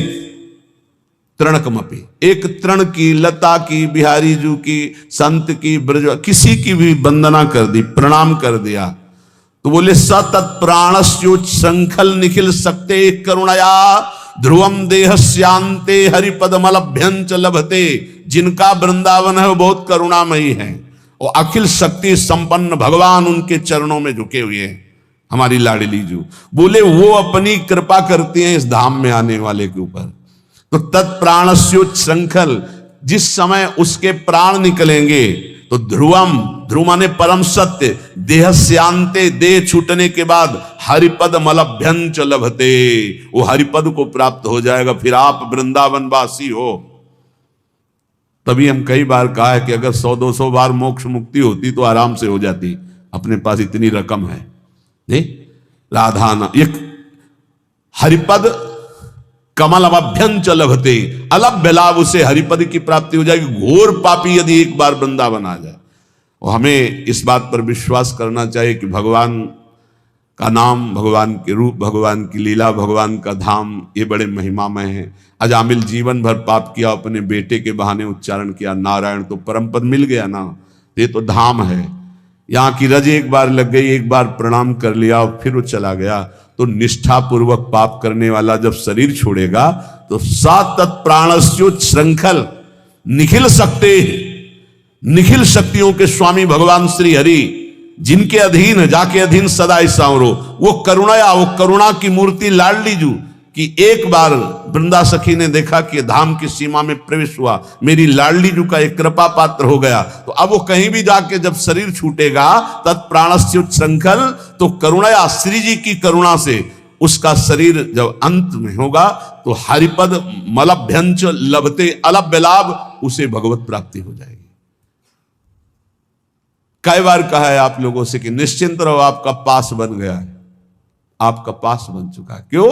तृणकमपि, एक तृण की, लता की, बिहारी जू की, संत की, ब्रज किसी की भी वंदना कर दी, प्रणाम कर दिया, तो बोले सतत प्राणस्योच संखल निखिल सकते करुणया ध्रुवम देहस्यांते हरिपदमलभ्यंच लभते। जिनका वृंदावन है वो बहुत करुणामयी है, और अखिल शक्ति संपन्न भगवान उनके चरणों में झुके हुए हैं। हमारी लाडली जू बोले वो अपनी कृपा करती हैं इस धाम में आने वाले के ऊपर। तो तत्प्राणस्योच संखल, जिस समय उसके प्राण निकलेंगे तो ध्रुवम, ध्रुव माने परम सत्य, देहस्यांते, देह छूटने के बाद हरिपद मलभ्यंच लभते, वो हरिपद को प्राप्त हो जाएगा। फिर आप वृंदावन वासी हो। तभी हम कई बार कहा है कि अगर 100-200 बार मोक्ष मुक्ति होती तो आराम से हो जाती, अपने पास इतनी रकम है। नहीं राधा ना, एक हरिपद कमल अभ्यंच लभते, अलभ्य लाभ उसे हरिपद की प्राप्ति हो जाएगी। घोर पापी यदि एक बार वृंदावन आ जाए। और हमें इस बात पर विश्वास करना चाहिए कि भगवान का नाम, भगवान के रूप, भगवान की लीला, भगवान का धाम ये बड़े महिमामय है। अजामिल जीवन भर पाप किया, अपने बेटे के बहाने उच्चारण किया नारायण, तो परम पद मिल गया ना। ये तो धाम है। यहाँ की रज एक बार लग गई, एक बार प्रणाम कर लिया और फिर वो चला गया। तो निष्ठा पूर्वक पाप करने वाला जब शरीर छोड़ेगा तो सात तत्प्राणस्योच श्रृंखल निखिल सकते, निखिल शक्तियों के स्वामी भगवान श्री हरि, जिनके अधीन है, जाके अधीन सदा ही सांवरो, वो करुणया, वो करुणा की मूर्ति लाडली जू कि एक बार वृंदा सखी ने देखा कि धाम की सीमा में प्रवेश हुआ, मेरी लाडली जू का एक कृपा पात्र हो गया। तो अब वो कहीं भी जाके जब शरीर छूटेगा तत्प्राणस्योच श्रृंखल, तो करुणया, श्री जी की करुणा से उसका शरीर जब अंत में होगा तो हरिपद मलभ्यंच लभते, अलभ्य लाभ, उसे भगवत प्राप्ति हो जाएगी। कई बार कहा है आप लोगों से कि निश्चिंत रहो, आपका पास बन गया है, आपका पास बन चुका है। क्यों?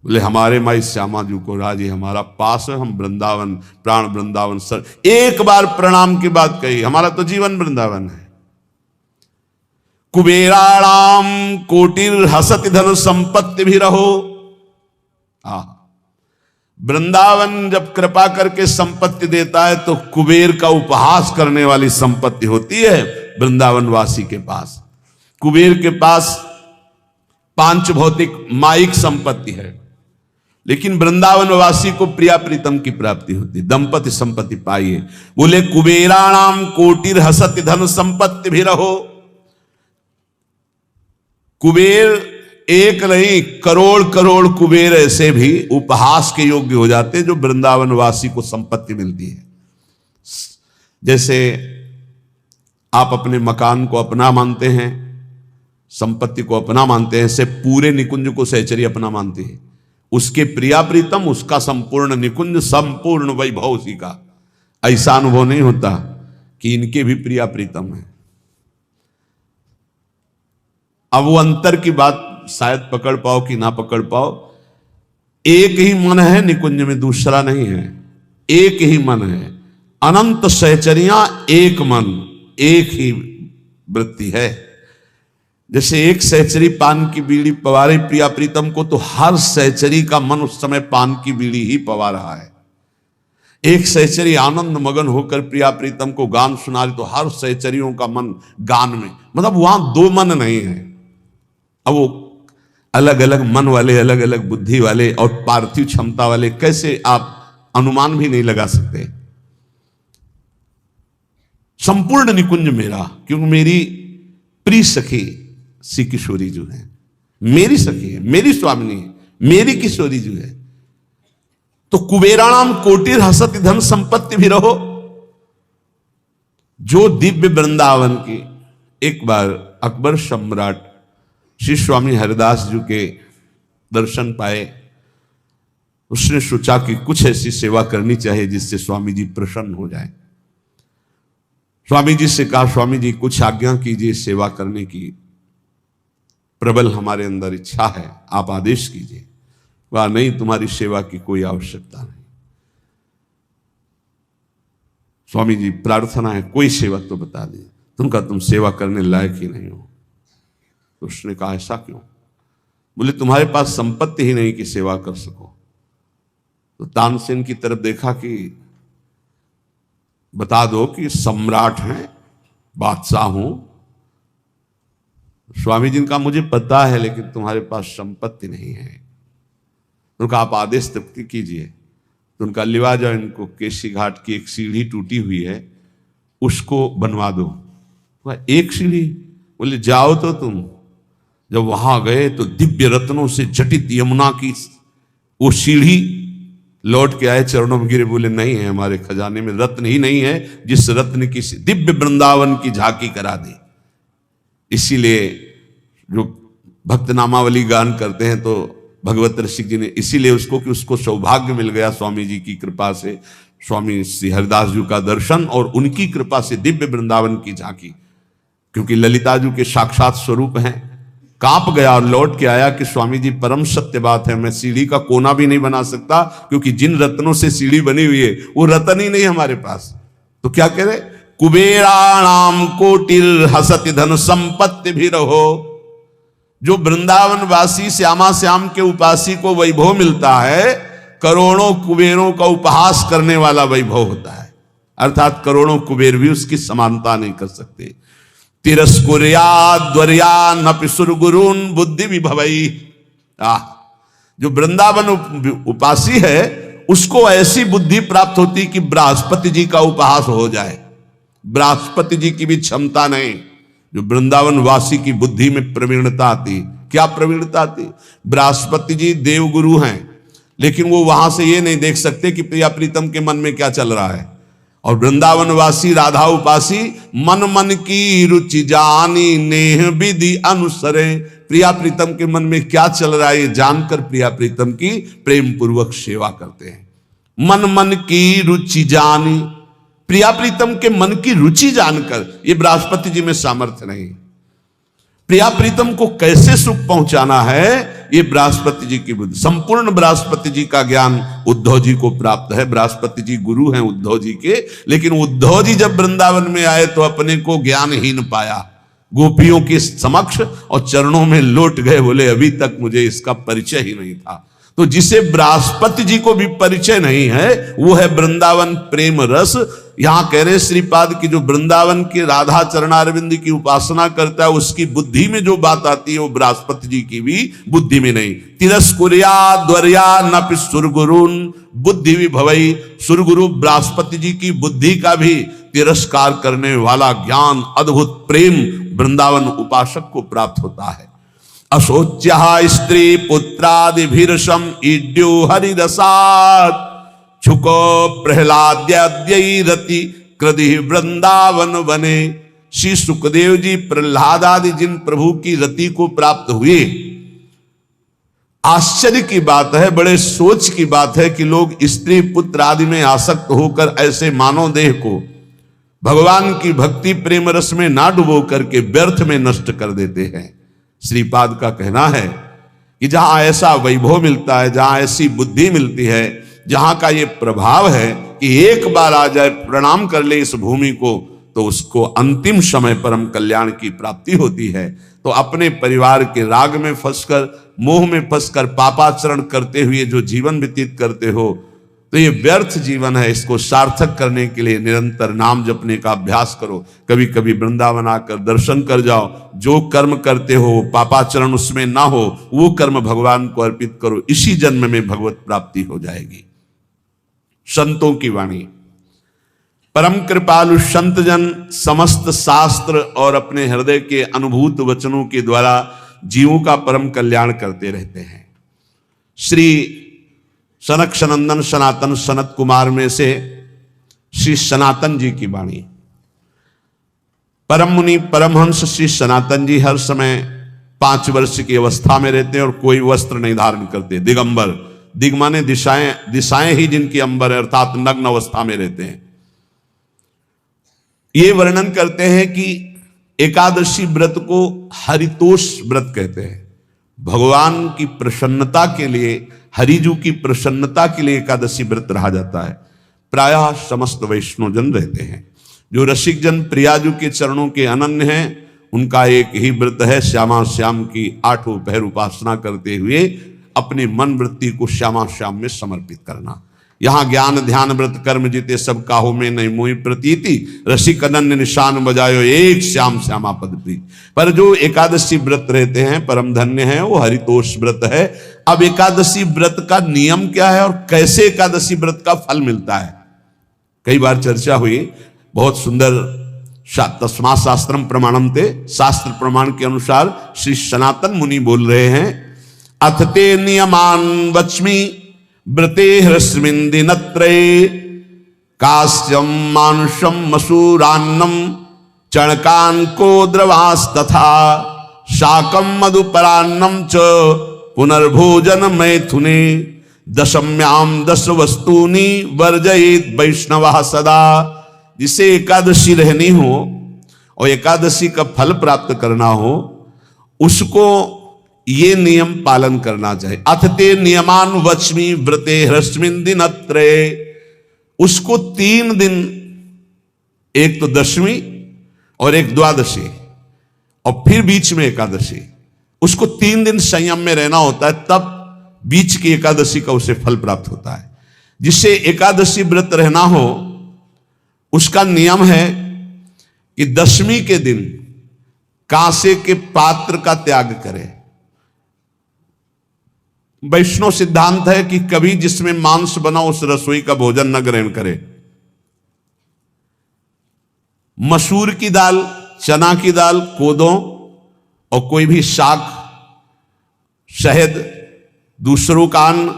बोले हमारे माई श्यामा जी को राजी हमारा पास है, हम वृंदावन, प्राण वृंदावन सर। एक बार प्रणाम की बात कही, हमारा तो जीवन वृंदावन है। कुबेराणाम कोटिर हसति धन संपत्ति भी रहो। वृंदावन जब कृपा करके संपत्ति देता है तो कुबेर का उपहास करने वाली संपत्ति होती है वृंदावन वासी के पास। कुबेर के पास पांच भौतिक माइक संपत्ति है, लेकिन वृंदावन वासी को प्रिया प्रीतम की प्राप्ति होती, दंपति संपत्ति पाइए। बोले कुबेराणाम कोटिर हसति धन संपत्ति भी रहो। कुबेर एक नहीं, करोड़ करोड़ कुबेर ऐसे भी उपहास के योग्य हो जाते जो वृंदावन वासी को संपत्ति मिलती है। जैसे आप अपने मकान को अपना मानते हैं, संपत्ति को अपना मानते हैं, से पूरे निकुंज को सहचरी अपना मानती है। उसके प्रिया प्रीतम, उसका संपूर्ण निकुंज, संपूर्ण वैभव उसी का। ऐसा अनुभव नहीं होता कि इनके भी प्रिया प्रीतम है। अब वो अंतर की बात शायद पकड़ पाओ कि ना पकड़ पाओ। एक ही मन है निकुंज में, दूसरा नहीं है। एक ही मन है, अनंत सहचरियां एक मन, एक ही वृत्ति है। जैसे एक सहचरी पान की बीड़ी पवा रही प्रिया प्रीतम को, तो हर सहचरी का मन उस समय पान की बीड़ी ही पवा रहा है। एक सहचरी आनंद मगन होकर प्रिया प्रीतम को गान सुना रही, तो हर सहचरियों का मन गान में, मतलब वहां दो मन नहीं है। अब वो अलग अलग मन वाले, अलग अलग बुद्धि वाले और पार्थिव क्षमता वाले कैसे आप अनुमान भी नहीं लगा सकते। संपूर्ण निकुंज मेरा, क्योंकि मेरी प्रिय सखी श्री किशोरी जो है, मेरी सखी है, मेरी स्वामिनी है, मेरी किशोरी जो है। तो कुबेराणाम कोटिर हसति धन संपत्ति भी रहो। जो दिव्य वृंदावन की, एक बार अकबर सम्राट श्री स्वामी हरिदास जी के दर्शन पाए। उसने सोचा कि कुछ ऐसी सेवा करनी चाहिए जिससे स्वामी जी प्रसन्न हो जाए। स्वामी जी से कहा, स्वामी जी कुछ आज्ञा कीजिए, सेवा करने की प्रबल हमारे अंदर इच्छा है, आप आदेश कीजिए। वह नहीं, तुम्हारी सेवा की कोई आवश्यकता नहीं। स्वामी जी प्रार्थना है, कोई सेवा तो बता दी। तुम सेवा करने लायक ही नहीं हो। तो उसने कहा, ऐसा क्यों? बोले, तुम्हारे पास संपत्ति ही नहीं कि सेवा कर सको। तो तानसेन की तरफ देखा कि बता दो कि सम्राट हैं, बादशाह हूं। स्वामी जी का मुझे पता है, लेकिन तुम्हारे पास संपत्ति नहीं है। उनका आप आदेश तक कीजिए। तो उनका लिवा जाओ, इनको केसी घाट की एक सीढ़ी टूटी हुई है, उसको बनवा दो। एक सीढ़ी? बोले जाओ तो तुम। जब वहां गए तो दिव्य रत्नों से जटित यमुना की वो सीढ़ी लौट के आए, चरणों में गिरे, बोले नहीं है, हमारे खजाने में रत्न ही नहीं है जिस रत्न की दिव्य वृंदावन की झांकी करा दी। इसीलिए जो भक्त नामावली गान करते हैं तो भगवत ऋषि जी ने इसीलिए उसको कि उसको सौभाग्य मिल गया स्वामी जी की कृपा से, स्वामी श्री हरिदास जी का दर्शन और उनकी कृपा से दिव्य वृंदावन की झांकी। क्योंकि ललिता जी के साक्षात स्वरूप हैं। कांप गया और लौट के आया कि स्वामी जी परम सत्य बात है, मैं सीढ़ी का कोना भी नहीं बना सकता, क्योंकि जिन रत्नों से सीढ़ी बनी हुई है वो रत्न ही नहीं हमारे पास। तो क्या कह रहे, कुबेराणाम कोटिर हसति धन संपत्ति भी रहो। जो वृंदावन वासी श्यामा श्याम के उपासी को वैभव मिलता है, करोड़ों कुबेरों का उपहास करने वाला वैभव होता है। अर्थात करोड़ों कुबेर भी उसकी समानता नहीं कर सकते। तिरस्कुर्या द्वर्या नपि सुरगुरुन बुद्धि विभवई। जो वृंदावन उपासी है उसको ऐसी बुद्धि प्राप्त होती कि बृहस्पति जी का उपहास हो जाए। बृहस्पति जी की भी क्षमता नहीं। जो वृंदावन वासी की बुद्धि में प्रवीणता आती, क्या प्रवीणता आती? बृहस्पति जी देवगुरु हैं, लेकिन वो वहां से ये नहीं देख सकते कि प्रिया प्रीतम के मन में क्या चल रहा है। और वृंदावन वासी राधा उपासी मन मन की रुचि जानी नेह विधि अनुसरे। प्रिया प्रीतम के मन में क्या चल रहा है ये जानकर प्रिया प्रीतम की प्रेम पूर्वक सेवा करते हैं। मन मन की रुचि जानी, प्रिया प्रीतम के मन की रुचि जानकर, ये बृहस्पति जी में सामर्थ्य नहीं। प्रिया प्रीतम को कैसे सुख पहुंचाना है ये बृहस्पति जी की बुद्धि। संपूर्ण बृहस्पति जी का ज्ञान उद्धव जी को प्राप्त है। बृहस्पति जी गुरु हैं उद्धव जी के, लेकिन उद्धव जी जब वृंदावन में आए तो अपने को ज्ञानहीन पाया। गोपियों के समक्ष और चरणों में लौट गए, बोले अभी तक मुझे इसका परिचय ही नहीं था। तो जिसे बृहस्पति जी को भी परिचय नहीं है वो है वृंदावन प्रेम रस। यहां कह रहे श्रीपाद की जो वृंदावन के राधा चरणारविंद की उपासना करता है उसकी बुद्धि में जो बात आती है वो बृहस्पति जी की भी बुद्धि में नहीं। तिरस्कुर्या द्वर्या नपि सुरगुरुन बुद्धि विभवई। सुरगुरु बृहस्पति जी की बुद्धि का भी तिरस्कार करने वाला ज्ञान, अद्भुत प्रेम वृंदावन उपासक को प्राप्त होता है। अशोच्य स्त्री पुत्रादिभिर्षम ईड्यो हरिरसात् छुको प्रहलाद्यरति कृधि वृंदावन बने। श्री सुखदेव जी प्रहलाद आदि जिन प्रभु की रति को प्राप्त हुए, आश्चर्य की बात है, बड़े सोच की बात है कि लोग स्त्री पुत्र आदि में आसक्त होकर ऐसे मानव देह को भगवान की भक्ति प्रेम रस में ना डुबो करके व्यर्थ में नष्ट कर देते हैं। श्रीपाद का कहना है कि जहां ऐसा वैभव मिलता है, जहां ऐसी बुद्धि मिलती है, जहां का ये प्रभाव है कि एक बार आ जाए प्रणाम कर ले इस भूमि को, तो उसको अंतिम समय परम कल्याण की प्राप्ति होती है। तो अपने परिवार के राग में फंसकर, मोह में फंसकर पापाचरण करते हुए जो जीवन व्यतीत करते हो, तो ये व्यर्थ जीवन है। इसको सार्थक करने के लिए निरंतर नाम जपने का अभ्यास करो। कभी कभी वृंदावन आकर दर्शन कर जाओ। जो कर्म करते हो पापाचरण उसमें ना हो, वो कर्म भगवान को अर्पित करो। इसी जन्म में भगवत प्राप्ति हो जाएगी। संतों की वाणी, परम कृपालु संत जन समस्त शास्त्र और अपने हृदय के अनुभूत वचनों के द्वारा जीवों का परम कल्याण करते रहते हैं। श्री सनक सनंदन सनातन सनत कुमार में से श्री सनातन जी की वाणी। परम मुनि परमहंस श्री सनातन जी हर समय 5 वर्ष की अवस्था में रहते हैं और कोई वस्त्र नहीं धारण करते। दिगंबर, दिग माने दिशाएं, दिशाएं ही जिनकी अंबर है, अर्थात नग्न अवस्था में रहते हैं। ये वर्णन करते हैं कि एकादशी व्रत को हरितोष व्रत कहते हैं। भगवान की प्रसन्नता के लिए, हरिजू की प्रसन्नता के लिए एकादशी व्रत रहा जाता है। प्रायः समस्त वैष्णव जन रहते हैं। जो रसिक जन प्रियाजू के चरणों के अनन्य हैं, उनका एक ही व्रत है, श्यामा श्याम की 8 पहर उपासना करते हुए अपने मन वृत्ति को श्यामा श्याम में समर्पित करना। यहाँ ज्ञान ध्यान व्रत कर्म जीते सब काहो में नहीं मोहि प्रतीति, रसिक अनन्य निशान बजायो एक श्याम श्यामा पद प्रीति। पर जो एकादशी व्रत रहते हैं परम धन्य है, वो हरितोष व्रत है। अब एकादशी व्रत का नियम क्या है और कैसे एकादशी व्रत का फल मिलता है, कई बार चर्चा हुई। बहुत सुंदर तस्मा शास्त्रम प्रमाणम ते, शास्त्र प्रमाण के अनुसार श्री सनातन मुनि बोल रहे हैं, अथ ते नियमान वच्मि व्रते ह्रस्मिन् दिनत्रये, कास्यम मानुषम मसूरान्नम चणकांको द्रवास्तथा, शाकम मधुपरान्नम च पुनर्भोजन मैथुने, दशम्याम 10 वस्तूनि वर्जयेत वैष्णवः सदा। जिसे एकादशी रहनी हो और एकादशी का फल प्राप्त करना हो, उसको ये नियम पालन करना चाहिए। अथ ते नियमान वच्मि व्रते ह्रस्मिन् दिनत्रये, उसको 3 दिन, एक तो दशमी और एक द्वादशी और फिर बीच में एकादशी, उसको 3 दिन संयम में रहना होता है, तब बीच की एकादशी का उसे फल प्राप्त होता है। जिससे एकादशी व्रत रहना हो, उसका नियम है कि दशमी के दिन कांसे के पात्र का त्याग करे। वैष्णव सिद्धांत है कि कभी जिसमें मांस बना उस रसोई का भोजन न ग्रहण करे। मसूर की दाल, चना की दाल, कोदों और कोई भी शाक, शहद, दूसरों का अन्न,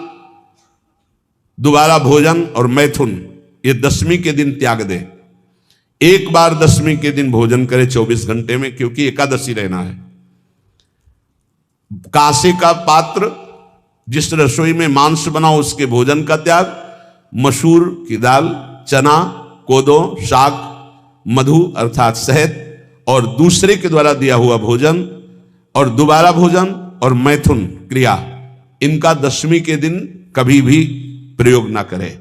दोबारा भोजन और मैथुन, ये दशमी के दिन त्याग दे। एक बार दशमी के दिन भोजन करे 24 घंटे में, क्योंकि एकादशी रहना है। कांसे का पात्र, जिस रसोई में मांस बना उसके भोजन का त्याग, मसूर की दाल, चना, कोदो, शाक, मधु अर्थात शहद और दूसरे के द्वारा दिया हुआ भोजन और दोबारा भोजन और मैथुन क्रिया, इनका दशमी के दिन कभी भी प्रयोग ना करें।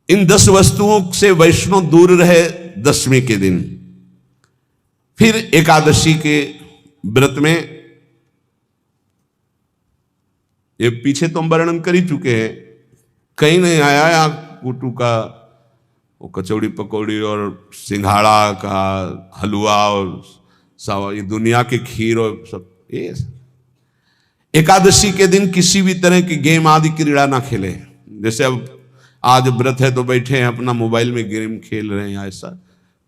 इन 10 वस्तुओं से वैष्णव दूर रहे दशमी के दिन। फिर एकादशी के व्रत में, ये पीछे तो हम वर्णन कर ही चुके हैं, कहीं नहीं आया यहाँ कुटू का वो कचौड़ी पकौड़ी और सिंघाड़ा का हलवा और सब, ये दुनिया के खीर और सब। ये एकादशी के दिन किसी भी तरह की गेम आदि क्रीड़ा ना खेले। जैसे अब आज व्रत है तो बैठे हैं अपना मोबाइल में गेम खेल रहे हैं, ऐसा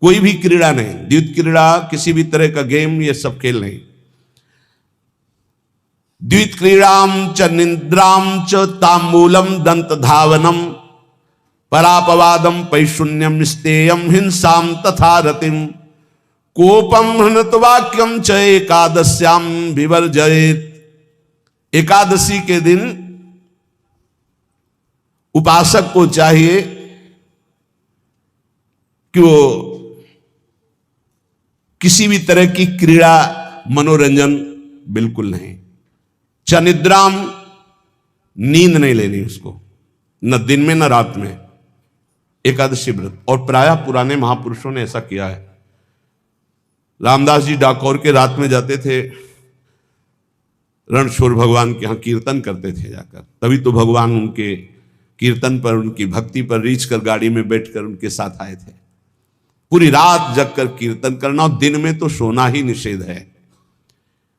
कोई भी क्रीड़ा नहीं। द्वित क्रीड़ा, किसी भी तरह का गेम, ये सब खेल नहीं। द्वित क्रीड़ाम च निद्राम च तांबूलम दंत धावनम, परापवादम पैशून्यम स्तेयम हिंसाम तथा रतिम, कोपम हृतवाक्यम च एकादश्याम विवर्जयेत। एकादशी के दिन उपासक को चाहिए कि वो किसी भी तरह की क्रीड़ा मनोरंजन बिल्कुल नहीं। च निद्राम, नींद नहीं लेनी उसको, न दिन में न रात में, एकादशी व्रत। और प्रायः पुराने महापुरुषों ने ऐसा किया है। रामदास जी डाकोर के रात में जाते थे, रणछोड़ भगवान के यहाँ कीर्तन करते थे जाकर, तभी तो भगवान उनके कीर्तन पर, उनकी भक्ति पर रीछ कर गाड़ी में बैठकर उनके साथ आए थे। पूरी रात जगकर कीर्तन करना, और दिन में तो सोना ही निषेध है।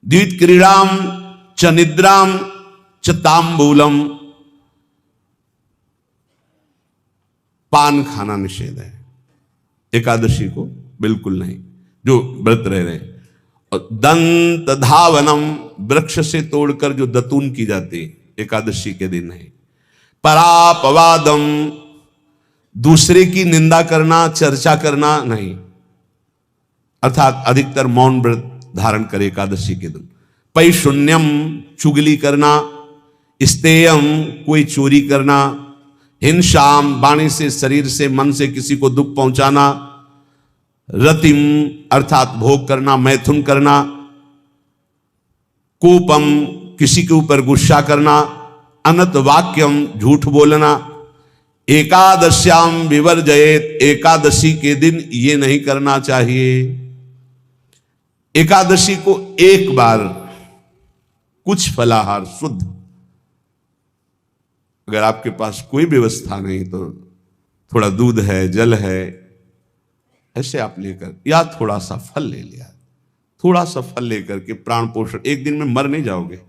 द्वित क्रीड़ाम च निद्राम च तांबूलम, पान खाना निषेध है एकादशी को, बिल्कुल नहीं, जो व्रत रह रहे। और दंत धावनम, वृक्ष से तोड़कर जो दतून की जाती एकादशी के दिन है। परापवादम, दूसरे की निंदा करना, चर्चा करना नहीं, अर्थात अधिकतर मौन व्रत धारण करे एकादशी के दिन। पैशून्यम, चुगली करना। स्तेयम, कोई चोरी करना। हिंसाम, वाणी से, शरीर से, मन से किसी को दुख पहुंचाना। रतिम, अर्थात भोग करना, मैथुन करना। कोपम, किसी के ऊपर गुस्सा करना। अनत वाक्यम, झूठ बोलना। एकादश्याम विवर्जयेत, एकादशी के दिन ये नहीं करना चाहिए। एकादशी को एक बार कुछ फलाहार शुद्ध, अगर आपके पास कोई व्यवस्था नहीं तो थोड़ा दूध है, जल है, ऐसे आप लेकर, या थोड़ा सा फल ले लिया, थोड़ा सा फल लेकर के प्राण पोषण, एक दिन में मर नहीं जाओगे।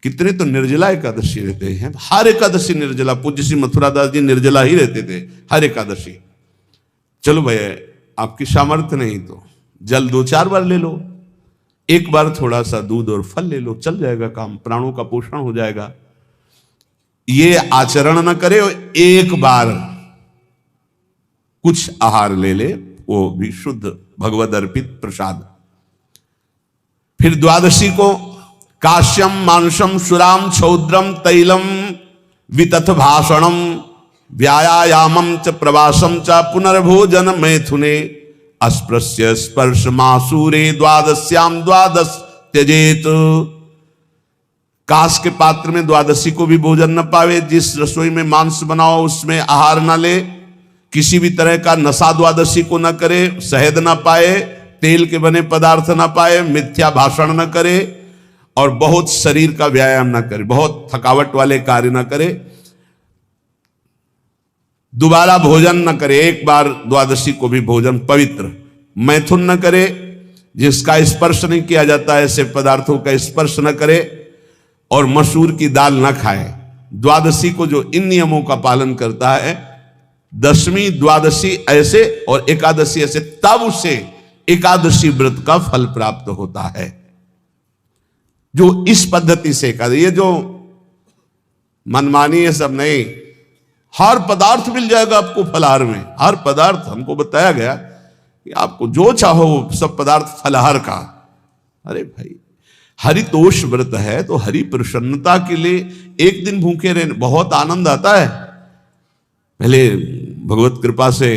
कितने तो निर्जला एकादशी रहते हैं, हर एकादशी निर्जला। पूज्य श्री मथुरादास जी निर्जला ही रहते थे हर एकादशी। चलो भैया, आपकी सामर्थ्य नहीं तो जल 2-4 बार ले लो, एक बार थोड़ा सा दूध और फल ले लो, चल जाएगा काम, प्राणों का पोषण हो जाएगा। ये आचरण न करे, एक बार कुछ आहार ले ले, वो भी शुद्ध भगवद अर्पित प्रसाद। फिर द्वादशी को काश्यम मांसम सुराम छौद्रम तैलम वितथ भाषणम व्यायामम च प्रवासम च पुनर्भोजन मैथुने अस्पृश्य स्पर्श मासूरे द्वादश्याम द्वादश त्यजेत। कांस के पात्र में द्वादशी को भी भोजन न पावे। जिस रसोई में मांस बनाओ उसमें आहार न ले। किसी भी तरह का नशा द्वादशी को न करे। शहद न पाए, तेल के बने पदार्थ न पाए, मिथ्या भाषण न करे, और बहुत शरीर का व्यायाम न करे, बहुत थकावट वाले कार्य न करे। दोबारा भोजन न करे, एक बार द्वादशी को भी भोजन पवित्र। मैथुन न करे, जिसका स्पर्श नहीं किया जाता है ऐसे पदार्थों का स्पर्श न करे, और मसूर की दाल न खाए। द्वादशी को जो इन नियमों का पालन करता है, दशमी द्वादशी ऐसे और एकादशी ऐसे, तब उसे एकादशी व्रत का फल प्राप्त होता है। जो इस पद्धति से एकादशी, ये जो मनमानी है सब नहीं, हर पदार्थ मिल जाएगा आपको फलाहार में। हर पदार्थ, हमको बताया गया कि आपको जो चाहो सब पदार्थ फलाहार का। अरे भाई, हरितोष व्रत है तो हरि प्रसन्नता के लिए एक दिन भूखे रहने बहुत आनंद आता है। पहले भगवत कृपा से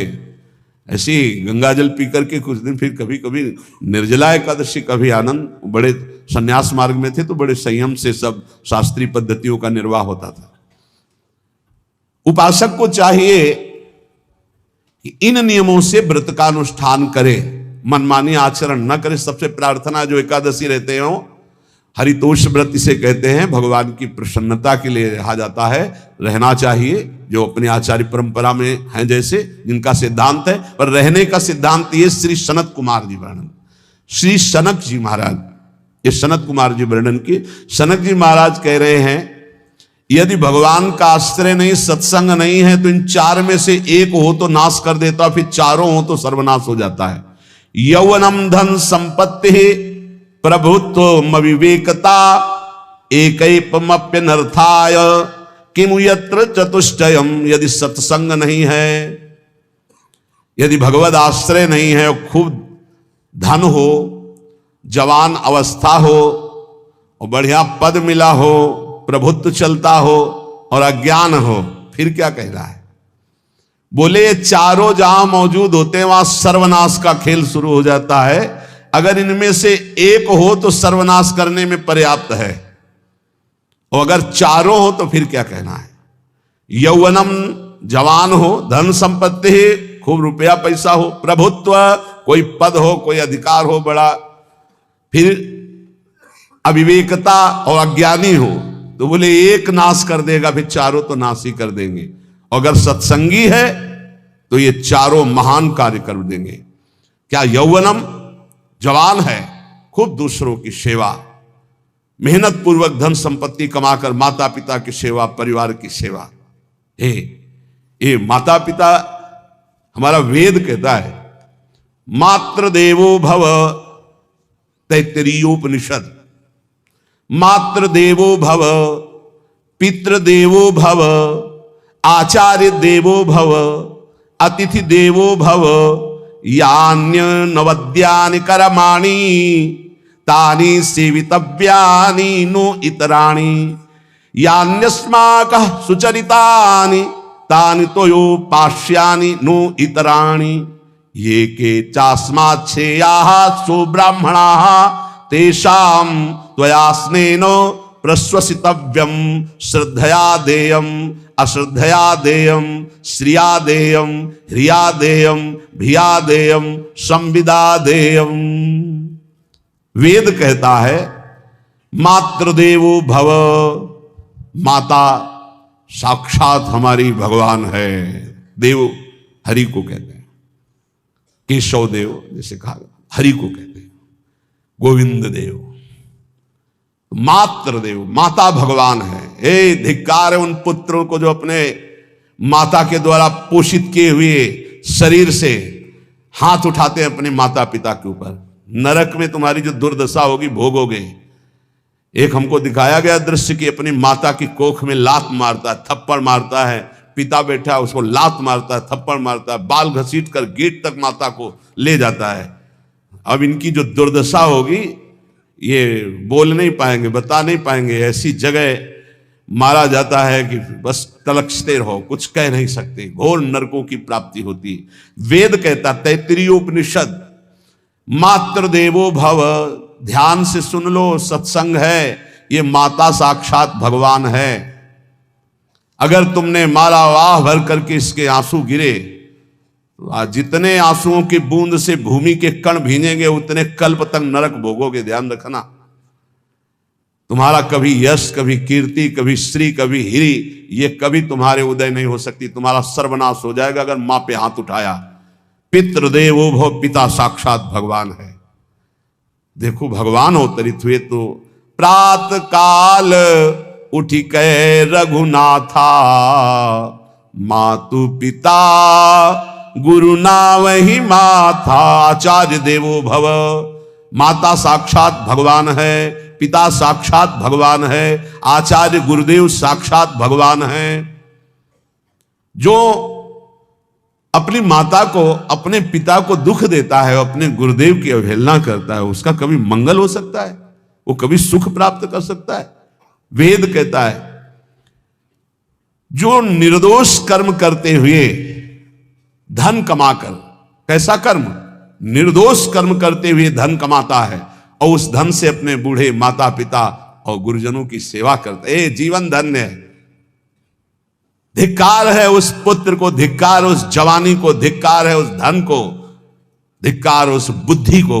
ऐसी गंगा जल पी करके कुछ दिन, फिर कभी कभी निर्जला एकादशी का भी आनंद। बड़े संन्यास मार्ग में थे तो बड़े संयम से सब शास्त्रीय पद्धतियों का निर्वाह होता था। उपासक को चाहिए कि इन नियमों से व्रत का अनुष्ठान करे, मनमानी आचरण न करे। सबसे प्रार्थना जो एकादशी रहते हो, हरितोष व्रत इसे कहते हैं, भगवान की प्रसन्नता के लिए रहा जाता है, रहना चाहिए। जो अपनी आचार्य परंपरा में हैं, जैसे जिनका सिद्धांत है, पर रहने का सिद्धांत ये श्री सनत कुमार जी वर्णन, श्री सनक जी महाराज, ये सनत कुमार जी वर्णन की। सनक जी महाराज कह रहे हैं, यदि भगवान का आश्रय नहीं, सत्संग नहीं है, तो इन 4 में से एक हो तो नाश कर देता, फिर चारों हो तो सर्वनाश हो जाता है। यौवनम धन संपत्ति प्रभुत्व विवेकता एकैपमप्यनर्थाय किमु यत्र चतुष्टयम। यदि सत्संग नहीं है, यदि भगवद आश्रय नहीं है, और खूब धन हो, जवान अवस्था हो, और बढ़िया पद मिला हो, प्रभुत्व चलता हो, और अज्ञान हो, फिर क्या कह रहा है? बोले ये चारों जहां मौजूद होते हैं वहां सर्वनाश का खेल शुरू हो जाता है। अगर इनमें से एक हो तो सर्वनाश करने में पर्याप्त है, और अगर चारों हो तो फिर क्या कहना है। यौवनम, जवान हो, धन संपत्ति, खूब रुपया पैसा हो, प्रभुत्व, कोई पद हो, कोई अधिकार हो बड़ा, फिर अविवेकता और अज्ञानी हो, तो बोले एक नाश कर देगा, फिर चारों तो नाश ही कर देंगे। अगर सत्संगी है तो ये चारों महान कार्य कर देंगे। क्या यौवनम, जवान है, खूब दूसरों की सेवा, मेहनत पूर्वक धन संपत्ति कमाकर माता पिता की सेवा, परिवार की सेवा। ये माता पिता, हमारा वेद कहता है मातृ देवो भव, तैत्तिरीयोपनिषद, मातृ देवो भव, पितृदेवो भव, आचार्य देवो भव, अतिथि देवो भव, यान्य नवद्यानि कर्माणि तानि सेवितव्यानि नो इतराणि, यान्यस्माकः सुचरितानि तानि तोयोपास्यानि नो इतराणि, ये के चास्माच्छेयाः सो ब्राह्मणाः तेषां त्वया स्नेन प्रश्वसितव्यम, श्रद्धया देयम, अश्रद्धया देयम, श्रिया देयम, ह्रिया देयम, भिया देयम, संविदा देयम। वेद कहता है मातृदेवो भव, माता साक्षात हमारी भगवान है। देव हरि को कहते हैं, केशव देव जैसे कहा, हरि को कहते हैं गोविंद देव। मातृदेव, माता भगवान है। हे धिक्कार है उन पुत्रों को जो अपने माता के द्वारा पोषित किए हुए शरीर से हाथ उठाते हैं अपने माता पिता के ऊपर। नरक में तुम्हारी जो दुर्दशा होगी भोगोगे। एक हमको दिखाया गया दृश्य कि अपनी माता की कोख में लात मारता है, थप्पड़ मारता है, पिता बैठा है उसको लात मारता है, थप्पड़ मारता है, बाल घसीट कर गेट तक माता को ले जाता है। अब इनकी जो दुर्दशा होगी ये बोल नहीं पाएंगे, बता नहीं पाएंगे। ऐसी जगह मारा जाता है कि बस तलकते रहो, कुछ कह नहीं सकते। घोर नरकों की प्राप्ति होती। वेद कहता, तैत्तिरीयोपनिषद, मातृ देवो भव। ध्यान से सुन लो, सत्संग है, ये माता साक्षात भगवान है। अगर तुमने मारा वाह भर करके इसके आंसू गिरे, जितने आंसुओं की बूंद से भूमि के कण भीनेंगे उतने कल्प तक नरक भोगोगे। ध्यान रखना, तुम्हारा कभी यश, कभी कीर्ति, कभी श्री, कभी हिरी, ये कभी तुम्हारे उदय नहीं हो सकती। तुम्हारा सर्वनाश हो जाएगा अगर मां पे हाथ उठाया। पितृदेवो भव, पिता साक्षात भगवान है। देखो भगवान अवतरित हुए तो प्रात काल उठी कै रघुनाथा, मातु पिता गुरु नावहि माथा। आचार्य देवो भव, माता साक्षात भगवान है, पिता साक्षात भगवान है, आचार्य गुरुदेव साक्षात भगवान है। जो अपनी माता को, अपने पिता को दुख देता है, अपने गुरुदेव की अवहेलना करता है, उसका कभी मंगल हो सकता है? वो कभी सुख प्राप्त कर सकता है? वेद कहता है जो निर्दोष कर्म करते हुए धन कमाकर, कैसा कर्म? निर्दोष कर्म करते हुए धन कमाता है और उस धन से अपने बूढ़े माता पिता और गुरुजनों की सेवा करता है, जीवन धन्य है। धिक्कार है उस पुत्र को, धिक्कार उस जवानी को, धिक्कार है उस धन को, धिक्कार उस बुद्धि को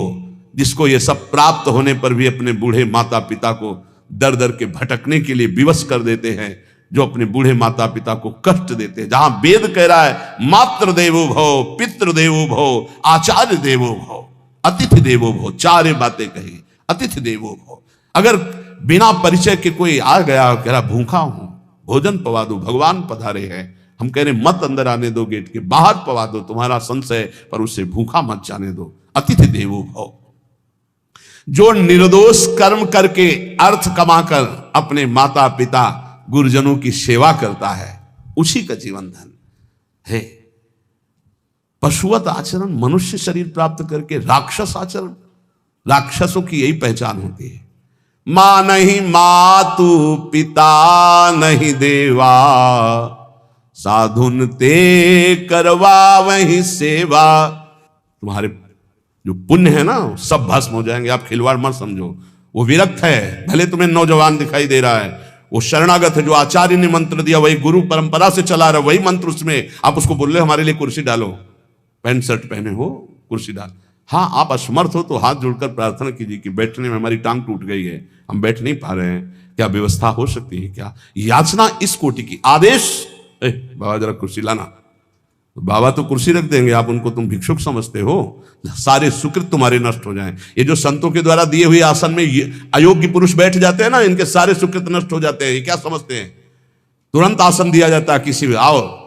जिसको ये सब प्राप्त होने पर भी अपने बूढ़े माता पिता को दर दर के भटकने के लिए विवश कर देते हैं, जो अपने बूढ़े माता पिता को कष्ट देते हैं। जहां वेद कह रहा है मातृ देवो भव, पितृ देवो भव, आचार्य देवो भव, अतिथि देवो भव, चार बातें कही। अतिथि देवो भव, अगर बिना परिचय के कोई आ गया, कह रहा भूखा हूं, भोजन पवा दो, भगवान पधारे हैं, हम कह रहे मत अंदर आने दो, गेट के बाहर पवा दो, तुम्हारा संशय पर उसे भूखा मत जाने दो। अतिथि देवो भव, जो निर्दोष कर्म करके अर्थ कमाकर अपने माता पिता गुरुजनों की सेवा करता है, उसी का जीवन धन है। पशुवत आचरण, मनुष्य शरीर प्राप्त करके राक्षस आचरण, राक्षसों की यही पहचान होती है। मां नहीं मातु, पिता नहीं देवा, साधुन ते करवा वही सेवा। तुम्हारे जो पुण्य है ना सब भस्म हो जाएंगे। आप खिलवाड़ मत समझो। वो विरक्त है, भले तुम्हें नौजवान दिखाई दे रहा है, वो शरणागत है। जो आचार्य ने मंत्र दिया वही गुरु परंपरा से चला रहा, वही मंत्र उसमें। आप उसको बोल रहे हमारे लिए कुर्सी डालो, पैंट शर्ट पहने हो कुर्सी डाल। हाँ, आप असमर्थ हो तो हाथ जोड़कर प्रार्थना कीजिए कि बैठने में हमारी टांग टूट गई है, हम बैठ नहीं पा रहे हैं, क्या व्यवस्था हो सकती है क्या? याचना इस कोटि की। आदेश, बाबा जरा कुर्सी लाना, तो बाबा तो कुर्सी रख देंगे, आप उनको तुम भिक्षुक समझते हो। सारे सुकृत तुम्हारे नष्ट हो जाएं। ये जो संतों के द्वारा दिए हुए आसन में अयोग्य पुरुष बैठ जाते हैं ना, इनके सारे सुकृत नष्ट हो जाते हैं। ये क्या समझते हैं? तुरंत आसन दिया जाता है किसी भी, आओ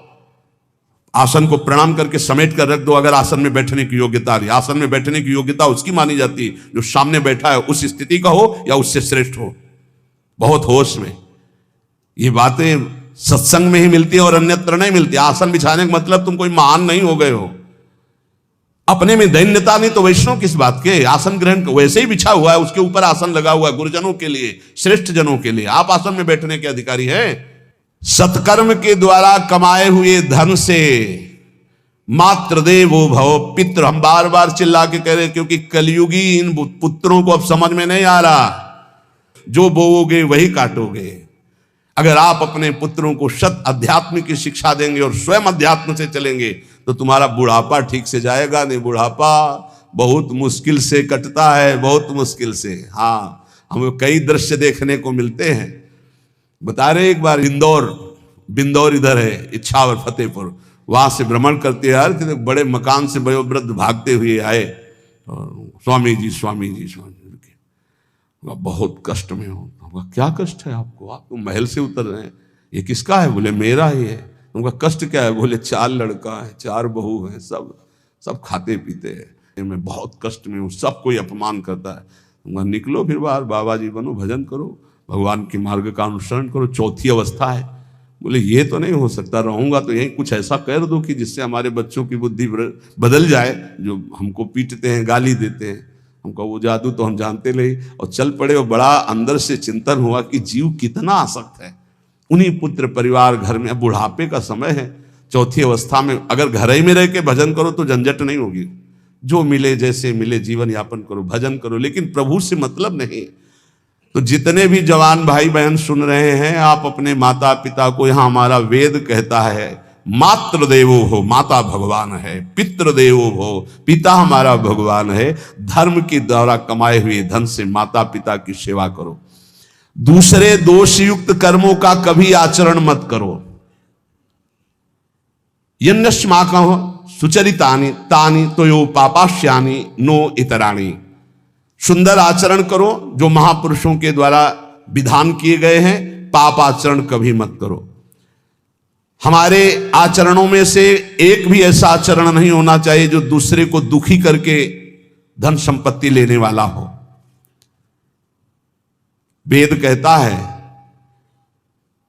आसन को प्रणाम करके समेट कर रख दो अगर आसन में बैठने की योग्यता रही। आसन में बैठने की योग्यता उसकी मानी जाती है जो सामने बैठा है, उस स्थिति का हो या उससे श्रेष्ठ हो। बहुत होश में ये बातें सत्संग में ही मिलती है और अन्यत्र नहीं मिलती। आसन बिछाने का मतलब तुम कोई महान नहीं हो गए हो, अपने में दैन्यता नहीं तो वैष्णव किस बात के? आसन ग्रहण वैसे ही बिछा हुआ है, उसके ऊपर आसन लगा हुआ है गुरुजनों के लिए, श्रेष्ठ जनों के लिए। आप आसन में बैठने के अधिकारी हैं। सत्कर्म के द्वारा कमाए हुए धन से मात्र देवो भव पितृ। हम बार बार चिल्ला के कह रहे क्योंकि कलयुगी इन पुत्रों को अब समझ में नहीं आ रहा। जो बोओगे वही काटोगे। अगर आप अपने पुत्रों को सत अध्यात्म की शिक्षा देंगे और स्वयं अध्यात्म से चलेंगे तो तुम्हारा बुढ़ापा ठीक से जाएगा। नहीं, बुढ़ापा बहुत मुश्किल से कटता है, बहुत मुश्किल से। हाँ, हमें कई दृश्य देखने को मिलते हैं। बता रहे एक बार बिंदौर इधर है, इच्छावर फतेहपुर, वहां से भ्रमण करते यार थे, बड़े मकान से वयोवृद्ध भागते हुए आए। स्वामी जी बहुत कष्ट में हो। क्या कष्ट है आपको? आप तो महल से उतर रहे हैं। ये किसका है? बोले मेरा ही है। उनका कष्ट क्या है? बोले 4 लड़का है, 4 बहू है, सब खाते पीते हैं, मैं बहुत कष्ट में हूँ, सब कोई अपमान करता है। निकलो फिर बाहर, बाबा जी बनो, भजन करो, भगवान के मार्ग का अनुसरण करो। चौथी अवस्था है। बोले ये तो नहीं हो सकता, रहूंगा तो यहीं कुछ ऐसा कर दो कि जिससे हमारे बच्चों की बुद्धि बदल जाए, जो हमको पीटते हैं, गाली देते हैं। हमको वो जादू तो हम जानते नहीं, और चल पड़े। और बड़ा अंदर से चिंतन हुआ कि जीव कितना आसक्त है। उन्हीं पुत्र परिवार घर में, बुढ़ापे का समय है, चौथी अवस्था में अगर घर ही में रह के भजन करो तो झंझट नहीं होगी। जो मिले जैसे मिले जीवन यापन करो, भजन करो, लेकिन प्रभु से मतलब नहीं। तो जितने भी जवान भाई बहन सुन रहे हैं, आप अपने माता पिता को, यहां हमारा वेद कहता है मात्र देवो हो, माता भगवान है, पितृ देवो हो, पिता हमारा भगवान है। धर्म के द्वारा कमाए हुए धन से माता पिता की सेवा करो। दूसरे दोषयुक्त कर्मों का कभी आचरण मत करो। यन्नस्माकं सुचरितानि तानि तोयो पापाश्यानि नो इतराणि। सुंदर आचरण करो जो महापुरुषों के द्वारा विधान किए गए हैं, पाप आचरण कभी मत करो। हमारे आचरणों में से एक भी ऐसा आचरण नहीं होना चाहिए जो दूसरे को दुखी करके धन संपत्ति लेने वाला हो। वेद कहता है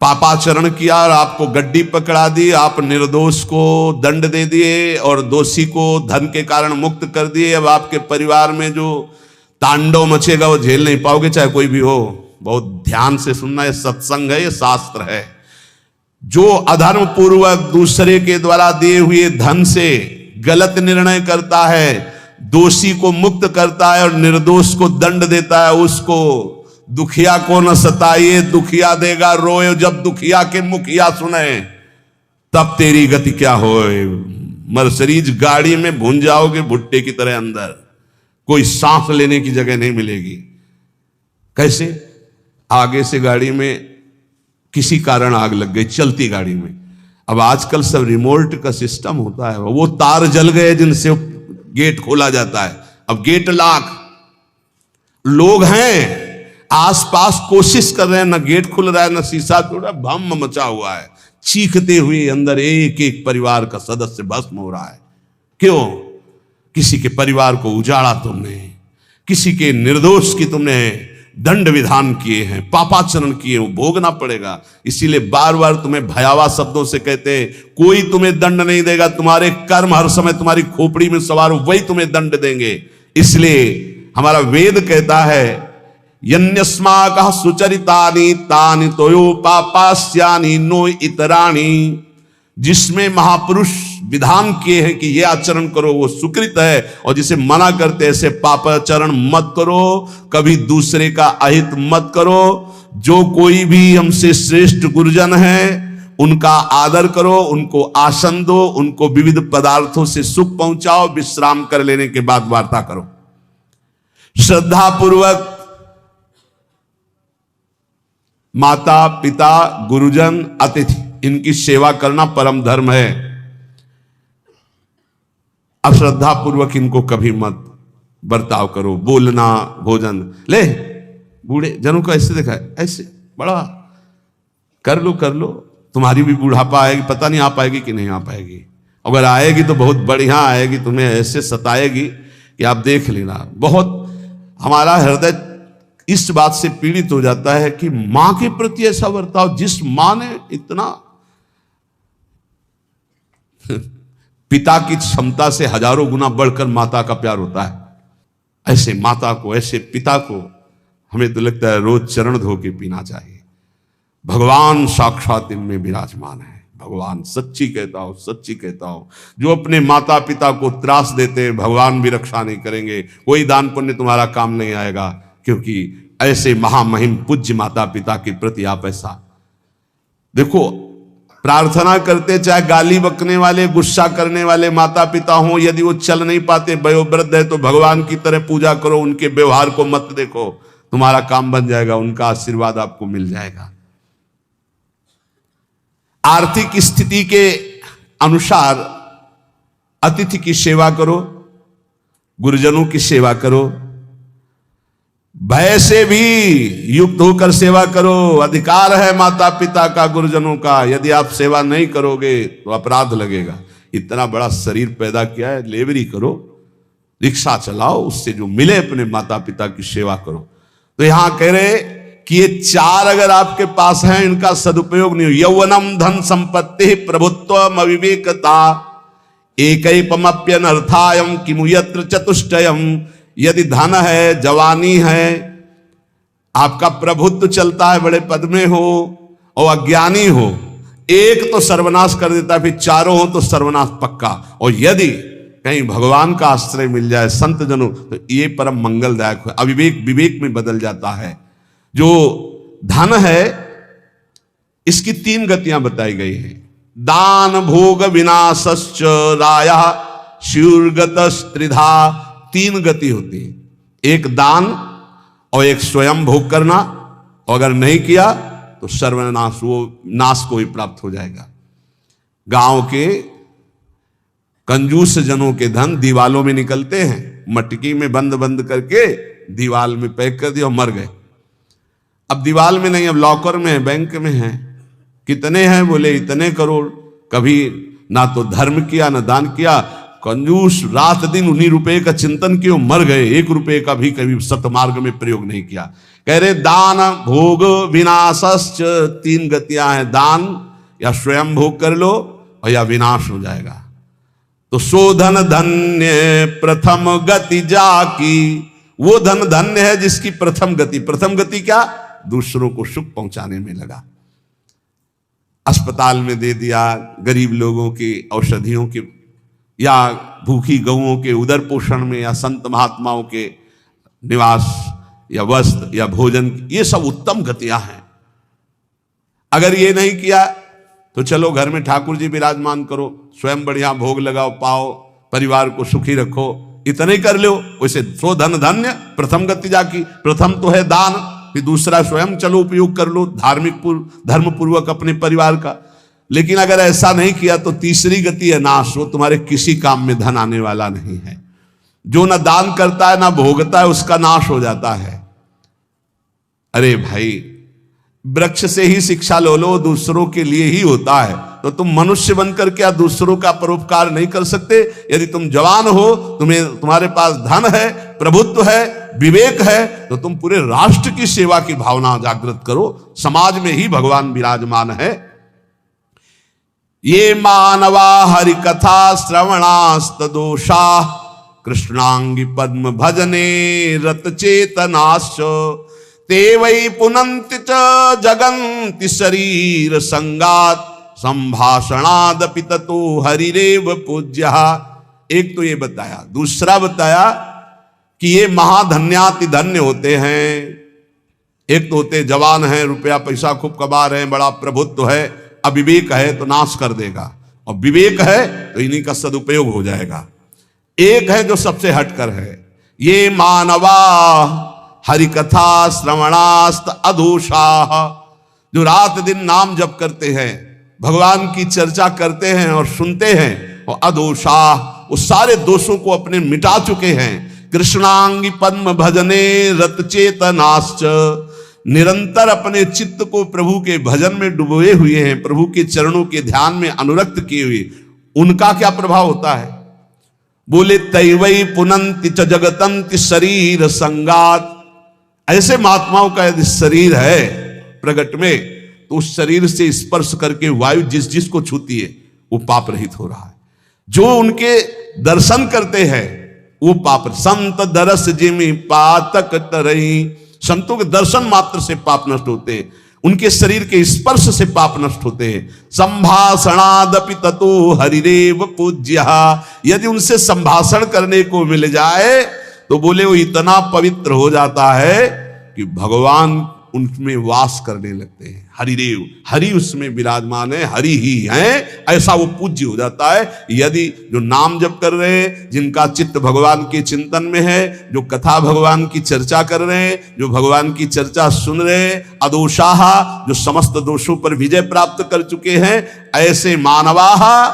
पापाचरण किया और आपको गड्डी पकड़ा दी, आप निर्दोष को दंड दे दिए और दोषी को धन के कारण मुक्त कर दिए। अब आपके परिवार में जो तांडव मचेगा वो झेल नहीं पाओगे, चाहे कोई भी हो। बहुत ध्यान से सुनना, ये सत्संग है, ये शास्त्र है। जो अधर्म पूर्वक दूसरे के द्वारा दिए हुए धन से गलत निर्णय करता है, दोषी को मुक्त करता है और निर्दोष को दंड देता है, उसको दुखिया को न सताइए, दुखिया देगा रोए। जब दुखिया के मुखिया सुने तब तेरी गति क्या होए। मर्सिडीज गाड़ी में भून जाओगे भुट्टे की तरह अंदर, कोई सांस लेने की जगह नहीं मिलेगी। कैसे? आगे से गाड़ी में किसी कारण आग लग गई, चलती गाड़ी में। अब आजकल सब रिमोट का सिस्टम होता है, वो तार जल गए जिनसे गेट खोला जाता है। अब गेट लाख लोग हैं आसपास, कोशिश कर रहे हैं, ना गेट खुल रहा है, ना शीशा टूटा, भम मचा हुआ है। चीखते हुए अंदर एक एक परिवार का सदस्य भस्म हो रहा है। क्यों? किसी के परिवार को उजाड़ा तुमने, किसी के निर्दोष की तुमने दंड विधान किए हैं, पापाचरण किए, वो भोगना पड़ेगा। इसीलिए बार बार तुम्हें भयावह शब्दों से कहते हैं कोई तुम्हें दंड नहीं देगा, तुम्हारे कर्म हर समय तुम्हारी खोपड़ी में सवार हो, वही तुम्हें दंड देंगे। इसलिए हमारा वेद कहता है यन्यस्माकः सुचरितानि तानि तोयो पापास्यानि नो इतराणि। जिसमें महापुरुष विधान किए हैं कि ये आचरण करो वो सुकृत है, और जिसे मना करते ऐसे पापाचरण मत करो, कभी दूसरे का अहित मत करो। जो कोई भी हमसे श्रेष्ठ गुरुजन है उनका आदर करो, उनको आसन दो, उनको विविध पदार्थों से सुख पहुंचाओ, विश्राम कर लेने के बाद वार्ता करो। श्रद्धा पूर्वक माता पिता गुरुजन अतिथि इनकी सेवा करना परम धर्म है। अश्रद्धा पूर्वक इनको कभी मत बर्ताव करो। बोलना, भोजन ले, बूढ़े जनों को ऐसे देखा है, ऐसे बड़ा कर लो, तुम्हारी भी बुढ़ापा आएगी, पता नहीं आ पाएगी कि नहीं आ पाएगी। अगर आएगी तो बहुत बढ़िया आएगी, तुम्हें ऐसे सताएगी कि आप देख लेना। बहुत हमारा हृदय इस बात से पीड़ित हो जाता है कि मां के प्रति ऐसा बर्ताव, जिस मां ने इतना पिता की क्षमता से हजारों गुना बढ़कर माता का प्यार होता है। ऐसे माता को, ऐसे पिता को हमें तो लगता है रोज चरण धो के पीना चाहिए। भगवान साक्षात इनमें विराजमान है। भगवान सच्ची कहता हूं, जो अपने माता पिता को त्रास देते हैं भगवान भी रक्षा नहीं करेंगे, कोई दान पुण्य तुम्हारा काम नहीं आएगा, क्योंकि ऐसे महामहिम पूज्य माता पिता के प्रति आप ऐसा देखो। प्रार्थना करते चाहे गाली बकने वाले, गुस्सा करने वाले माता पिता हों, यदि वो चल नहीं पाते, वयोवृद्ध है, तो भगवान की तरह पूजा करो, उनके व्यवहार को मत देखो, तुम्हारा काम बन जाएगा, उनका आशीर्वाद आपको मिल जाएगा। आर्थिक स्थिति के अनुसार अतिथि की सेवा करो, गुरुजनों की सेवा करो, भय से भी युक्त होकर सेवा करो। अधिकार है माता पिता का, गुरुजनों का, यदि आप सेवा नहीं करोगे तो अपराध लगेगा। इतना बड़ा शरीर पैदा किया है, लेबरी करो, रिक्शा चलाओ, उससे जो मिले अपने माता पिता की सेवा करो। तो यहां कह रहे कि ये चार अगर आपके पास हैं, इनका सदुपयोग नहीं हो। यौवनम धन संपत्ति प्रभुत्वम अविवेकता एकैपमप्यनर्थायम किमु यत्र चतुष्टयम। यदि धन है, जवानी है, आपका प्रभुत्व चलता है, बड़े पद में हो और अज्ञानी हो, एक तो सर्वनाश कर देता है, फिर चारों हो तो सर्वनाश पक्का। और यदि कहीं भगवान का आश्रय मिल जाए, संत जनों, तो ये परम मंगलदायक है। अविवेक विवेक में बदल जाता है। जो धन है इसकी तीन गतियां बताई गई हैं। दान भोग विनाशश्च राया शूर्गतस् त्रिधा। तीन गति होती है, एक दान और एक स्वयं भोग करना, और अगर नहीं किया तो सर्वनाश, वो नाश को ही प्राप्त हो जाएगा। गांव के कंजूस जनों के धन दीवालों में निकलते हैं, मटकी में बंद बंद करके दीवाल में पैक कर दिया और मर गए। अब दीवाल में नहीं, अब लॉकर में है, बैंक में है। कितने हैं? बोले इतने करोड़। कभी ना तो धर्म किया ना दान किया, कंजूस रात दिन उन्हीं रुपए का चिंतन किया, मर गए। एक रुपए का भी कभी सतमार्ग में प्रयोग नहीं किया। कह रहे दान भोग विनाशश्च, तीन गतियां हैं, दान या स्वयं भोग कर लो और या विनाश हो जाएगा। तो सो धन धन्य प्रथम गति जाकी, वो धन धन्य है जिसकी प्रथम गति क्या? दूसरों को सुख पहुंचाने में लगा। अस्पताल में दे दिया, गरीब लोगों की औषधियों के या भूखी गौओं के उदर पोषण में, या संत महात्माओं के निवास या वस्त्र या भोजन, ये सब उत्तम गतियां हैं। अगर ये नहीं किया तो चलो घर में ठाकुर जी विराजमान करो, स्वयं बढ़िया भोग लगाओ, पाओ, परिवार को सुखी रखो, इतने कर लो। वैसे सो धन धन्य प्रथम गति जाकी। प्रथम तो है दान, फिर दूसरा स्वयं चलो उपयोग कर लो धार्मिक धर्म पूर्वक अपने परिवार का। लेकिन अगर ऐसा नहीं किया तो तीसरी गति है नाश, वो तुम्हारे किसी काम में धन आने वाला नहीं है। जो ना दान करता है ना भोगता है, उसका नाश हो जाता है। अरे भाई, वृक्ष से ही शिक्षा लो, दूसरों के लिए ही होता है। तो तुम मनुष्य बनकर क्या दूसरों का परोपकार नहीं कर सकते? यदि तुम जवान हो, तुम्हारे पास धन है, प्रभुत्व है, विवेक है, तो तुम पूरे राष्ट्र की सेवा की भावना जागृत करो। समाज में ही भगवान विराजमान है। ये मानवा हरि कथा श्रवणास्त दोषा कृष्णांगी पद्म भजने रत चेतनाश्च ते वै पुनन्ति च जगन्ति शरीर संगात संभाषणादपि ततो हरिरेव पूज्य। एक तो ये बताया, दूसरा बताया कि ये महाधन्याति धन्य होते हैं। एक तो होते जवान हैं, रुपया पैसा खूब कमा रहे हैं, बड़ा प्रभुत्व है, अविवेक है तो नाश कर देगा, और विवेक है तो इन्हीं का सदुपयोग हो जाएगा। एक है जो सबसे हटकर है, ये मानवा हरिकथा श्रवणास्त अधोषा, जो रात दिन नाम जप करते हैं, भगवान की चर्चा करते हैं और सुनते हैं, और अधोषा वो सारे दोषों को अपने मिटा चुके हैं। कृष्णांगी पद्म भजने रत चेतनाश्च, निरंतर अपने चित्त को प्रभु के भजन में डुबोए हुए हैं, प्रभु के चरणों के ध्यान में अनुरक्त किए हुए, उनका क्या प्रभाव होता है? बोले तैवई पुनंति च जगतंति शरीर संगात। ऐसे महात्माओं का यदि शरीर है प्रगट में, तो उस शरीर से स्पर्श करके वायु जिस जिस को छूती है वो पाप रहित हो रहा है। जो उनके दर्शन करते हैं वो पाप, संत दरस जिमि पातक तरई, संतों के दर्शन मात्र से पाप नष्ट होते हैं, उनके शरीर के स्पर्श से पाप नष्ट होते हैं। संभाषणादपि ततो हरिरेव पूज्य, यदि उनसे संभाषण करने को मिल जाए तो बोले वो इतना पवित्र हो जाता है कि भगवान उनमें वास करने लगते हैं। हरिदेव, हरि उसमें विराजमान है, हरि ही हैं, ऐसा वो पूज्य हो जाता है। यदि जो नाम जप कर रहे हैं, जिनका चित्त भगवान के चिंतन में है, जो कथा भगवान की चर्चा कर रहे हैं, जो भगवान की चर्चा सुन रहे हैं, अदोषाहा, जो समस्त दोषों पर विजय प्राप्त कर चुके हैं, ऐसे मानवाहा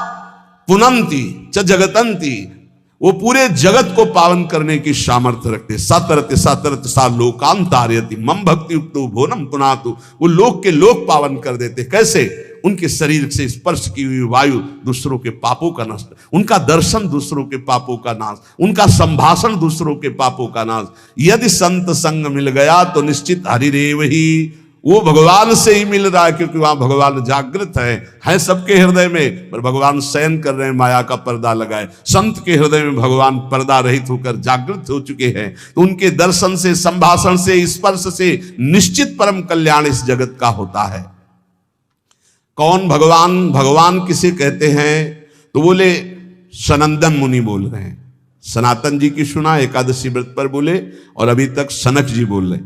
पुनंति च जगतंति, वो पूरे जगत को पावन करने की सामर्थ्य रखते। सतरत सतरत सा लोकांतार्यति मम भक्ति युक्तो भोनम पुनातु, वो लोक के लोक पावन कर देते। कैसे? उनके शरीर से स्पर्श की हुई वायु दूसरों के पापों का नष्ट, उनका दर्शन दूसरों के पापों का नाश, उनका संभाषण दूसरों के पापों का नाश। यदि संत संग मिल गया तो निश्चित हरिदेव ही, वो भगवान से ही मिल रहा है, क्योंकि वहां भगवान जागृत है सबके हृदय में, पर भगवान शयन कर रहे हैं, माया का पर्दा लगाए। संत के हृदय में भगवान पर्दा रहित होकर जागृत हो चुके हैं, तो उनके दर्शन से, संभाषण से, स्पर्श से निश्चित परम कल्याण इस जगत का होता है। कौन भगवान? भगवान किसे कहते हैं? तो बोले सनंदन मुनि बोल रहे हैं। सनातन जी की सुना, एकादशी व्रत पर बोले, और अभी तक सनक जी बोल रहे।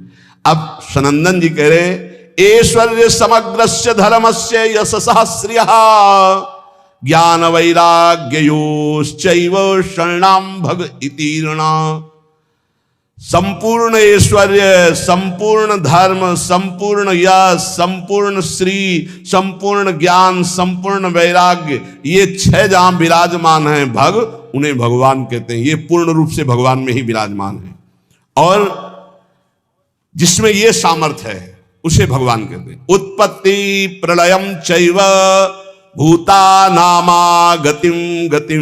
अब सनंदन जी कह रहे, ऐश्वर्य समग्रस्य धर्मस्य यशसः श्रियः ज्ञान वैराग्ययोश्चैव शरणां भग इतीर्णा। संपूर्ण ऐश्वर्य, संपूर्ण धर्म, संपूर्ण यश, संपूर्ण श्री, संपूर्ण ज्ञान, संपूर्ण वैराग्य, ये 6 जहां विराजमान हैं भग, उन्हें भगवान कहते हैं। ये पूर्ण रूप से भगवान में ही विराजमान है, और जिसमें ये सामर्थ्य है उसे भगवान कहते हैं। उत्पत्ति प्रलयम चैव भूतानामा गतिम गतिम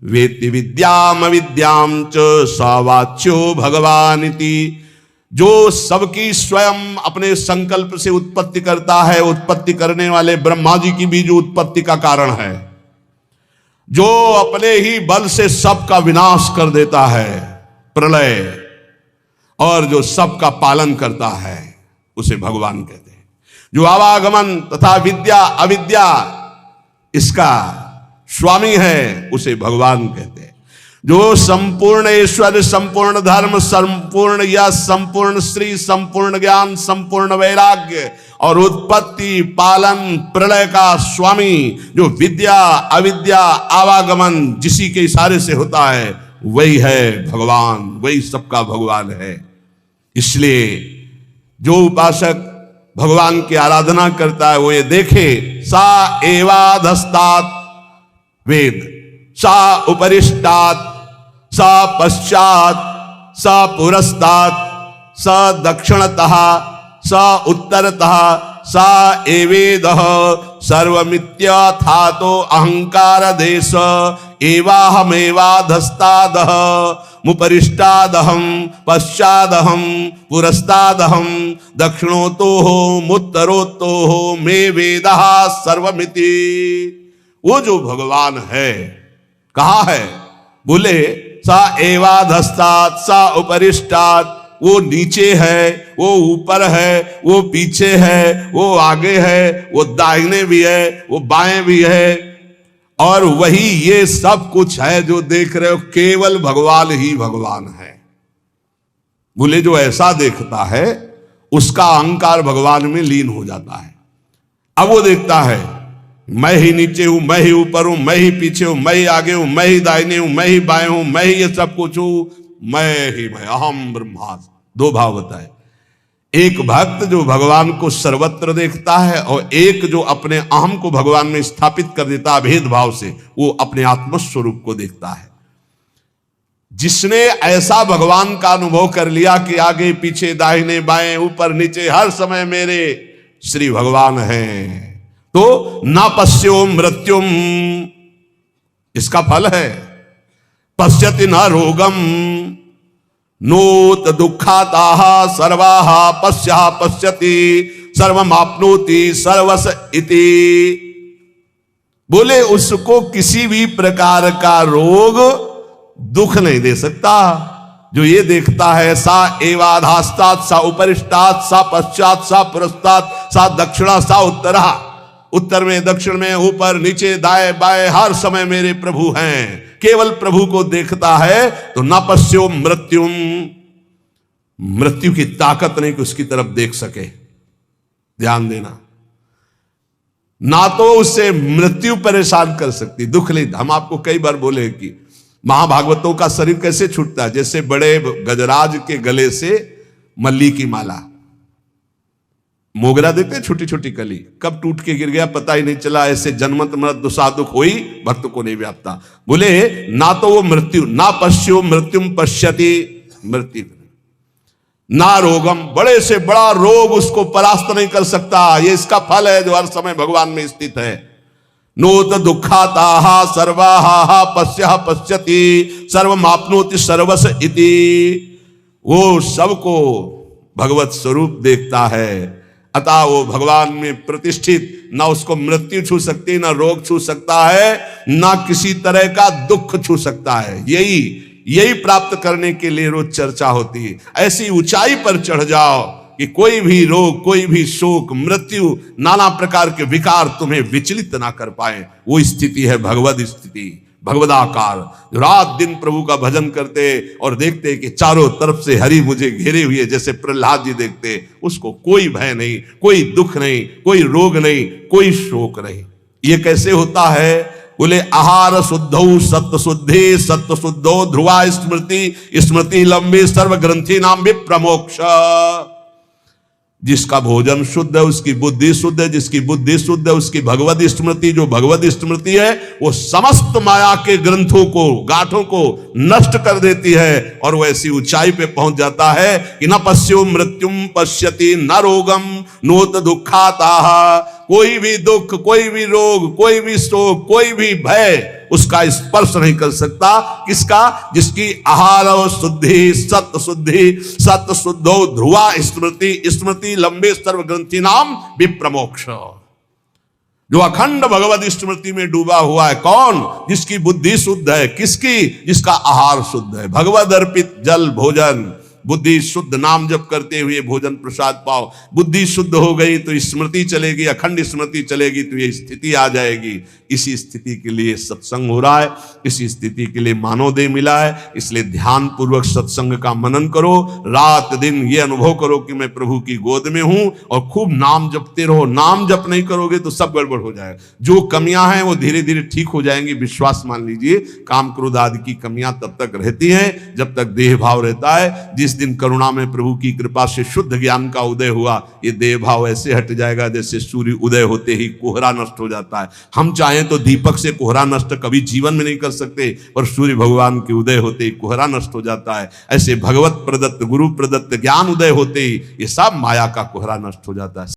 वेत्ति विद्याम अविद्याम च सावाच्यो भगवानिति। जो सबकी स्वयं अपने संकल्प से उत्पत्ति करता है, उत्पत्ति करने वाले ब्रह्मा जी की भी जो उत्पत्ति का कारण है, जो अपने ही बल से सबका विनाश कर देता है, प्रलय, और जो सबका पालन करता है उसे भगवान कहते हैं। जो आवागमन तथा विद्या अविद्या इसका स्वामी है उसे भगवान कहते हैं। जो संपूर्ण ऐश्वर्य, संपूर्ण धर्म, संपूर्ण यश, संपूर्ण श्री, संपूर्ण ज्ञान, संपूर्ण वैराग्य और उत्पत्ति, पालन, प्रलय का स्वामी, जो विद्या अविद्या आवागमन जिसी के इशारे से होता है, वही है भगवान, वही सबका भगवान है। इसलिए जो उपासक भगवान की आराधना करता है वो ये देखे, सा एवाधस्तात् वेद, सा उपरिष्टात्, सा पश्चात्, सा पुरस्तात्, सा दक्षिणतः, सा उत्तरतः, सा एवेदः सर्वमित्यथातो अहंकार देश एवाहमेवाधस्तादः मुपरिष्टादहम पश्चादहम पुरस्तादहम दक्षिणोतो हो मुत्तरोतो हो मे वेदः सर्वमिति। वो जो भगवान है कहाँ है? बोले सा एवाधस्तात्, सा उपरिष्टात्, वो नीचे है, वो ऊपर है, वो पीछे है, वो आगे है, वो दाहिने भी है, वो बाएं भी है, और वही ये सब कुछ है जो देख रहे हो, केवल भगवान ही भगवान है। बोले जो ऐसा देखता है उसका अहंकार भगवान में लीन हो जाता है। अब वो देखता है मैं ही नीचे हूं, मैं ही ऊपर हूं, मैं ही पीछे हूं, मैं ही आगे हूं, मैं ही दाहिने हूं, मैं ही बाएं हूं, मैं ही ये सब कुछ हूं, मैं अहम ब्रह्मास्मि। दो भाव बताए, एक भक्त जो भगवान को सर्वत्र देखता है और एक जो अपने अहम को भगवान में स्थापित कर देता है भेदभाव से, वो अपने आत्मस्वरूप को देखता है। जिसने ऐसा भगवान का अनुभव कर लिया कि आगे पीछे दाहिने बाएं ऊपर नीचे हर समय मेरे श्री भगवान हैं, तो न पश्यो मृत्युम, इसका फल है पश्यति न रोगम नोत दुखाताः सर्वाः पश्यः पश्यति सर्वमाप्नोति सर्वस इति। बोले उसको किसी भी प्रकार का रोग दुख नहीं दे सकता। जो ये देखता है सा एवाधास्तात् सा उपरिष्टात् सा पश्चात् सा पुरस्तात् सा दक्षिणा सा उत्तरा, उत्तर में दक्षिण में ऊपर नीचे दाएं बाएं हर समय मेरे प्रभु हैं, केवल प्रभु को देखता है तो न पश्यो मृत्युम, मृत्यु की ताकत नहीं कि उसकी तरफ देख सके। ध्यान देना, ना तो उससे मृत्यु परेशान कर सकती, दुख नहीं। हम आपको कई बार बोले कि महाभागवतों का शरीर कैसे छूटता है, जैसे बड़े गजराज के गले से मल्ली की माला, मोगरा देते छोटी छोटी कली, कब टूट के गिर गया पता ही नहीं चला, ऐसे जन्मत मृत दुसादुख हुई भक्त को नहीं व्यापता। बोले ना तो वो मृत्यु, ना पश्यो मृत्युम पश्यति, मृत्यु ना रोगम, बड़े से बड़ा रोग उसको परास्त नहीं कर सकता। ये इसका फल है जो हर समय भगवान में स्थित है। नोत दुखाताः सर्वाः पश्यः पश्यति सर्वमाप्नोति सर्वस इति। वो सबको भगवत स्वरूप देखता है, अतः वो भगवान में प्रतिष्ठित, ना उसको मृत्यु छू सकती, ना रोग छू सकता है, ना किसी तरह का दुख छू सकता है। यही प्राप्त करने के लिए रोज चर्चा होती है। ऐसी ऊंचाई पर चढ़ जाओ कि कोई भी रोग, कोई भी शोक, मृत्यु, नाना प्रकार के विकार तुम्हें विचलित ना कर पाए। वो स्थिति है भगवद स्थिति, भगवदाकार। जो रात दिन प्रभु का भजन करते और देखते कि चारों तरफ से हरि मुझे घेरे हुए, जैसे प्रहलाद जी देखते, उसको कोई भय नहीं, कोई दुख नहीं, कोई रोग नहीं, कोई शोक नहीं। ये कैसे होता है? बोले आहार शुद्धौ सत्व शुद्धि, सत्व शुद्धो ध्रुवा स्मृति, स्मृति लंबी सर्व ग्रंथि नाम भी प्रमोक्ष। जिसका भोजन शुद्ध है उसकी बुद्धि शुद्ध है, जिसकी बुद्धि शुद्ध है उसकी भगवद स्मृति, जो भगवद स्मृति है वो समस्त माया के ग्रंथों को, गांठों को नष्ट कर देती है और वो ऐसी ऊंचाई पे पहुंच जाता है कि न पश्यो मृत्युम पश्यति न रोगम नोत दुखाताः। कोई भी दुख, कोई भी रोग, कोई भी शोक, कोई भी भय उसका स्पर्श नहीं कर सकता। किसका? जिसकी आहार शुद्धि, सत्य शुद्धि, सत्य शुद्धो ध्रुवा स्मृति, स्मृति लंबे सर्व ग्रंथि नाम विप्रमोक्ष। जो अखंड भगवद स्मृति में डूबा हुआ है, कौन? जिसकी बुद्धि शुद्ध है। किसकी? जिसका आहार शुद्ध है, भगवद अर्पित जल भोजन। बुद्धि शुद्ध, नाम जप करते हुए भोजन प्रसाद पाओ। बुद्धि शुद्ध हो गई तो स्मृति चलेगी, अखंड स्मृति चलेगी तो ये स्थिति आ जाएगी। इसी स्थिति के लिए सत्संग हो रहा है, इसी स्थिति के लिए मानवदेह मिला है। इसलिए ध्यान पूर्वक सत्संग का मनन करो, रात दिन ये अनुभव करो कि मैं प्रभु की गोद में हूं, और खूब नाम जपते रहो। नाम जप नहीं करोगे तो सब गड़बड़ हो जाएगा। जो कमियां हैं वो धीरे धीरे ठीक हो जाएंगी, विश्वास मान लीजिए। काम क्रोध आदि की कमियां तब तक रहती हैं जब तक देह भाव रहता है। जिस दिन करुणा में प्रभु की कृपा से शुद्ध ज्ञान का उदय हुआ, ये देह भाव ऐसे हट जाएगा जैसे सूर्य उदय होते ही कोहरा नष्ट हो जाता है। हम चाहें तो दीपक से कोहरा नष्ट कभी जीवन में नहीं कर सकते, पर सूर्य भगवान के उदय होते ही कोहरा नष्ट हो जाता है। ऐसे भगवत प्रदत्त, गुरु प्रदत्त ज्ञान उदय होते ही ये सब माया का कोहरा नष्ट हो जाता है।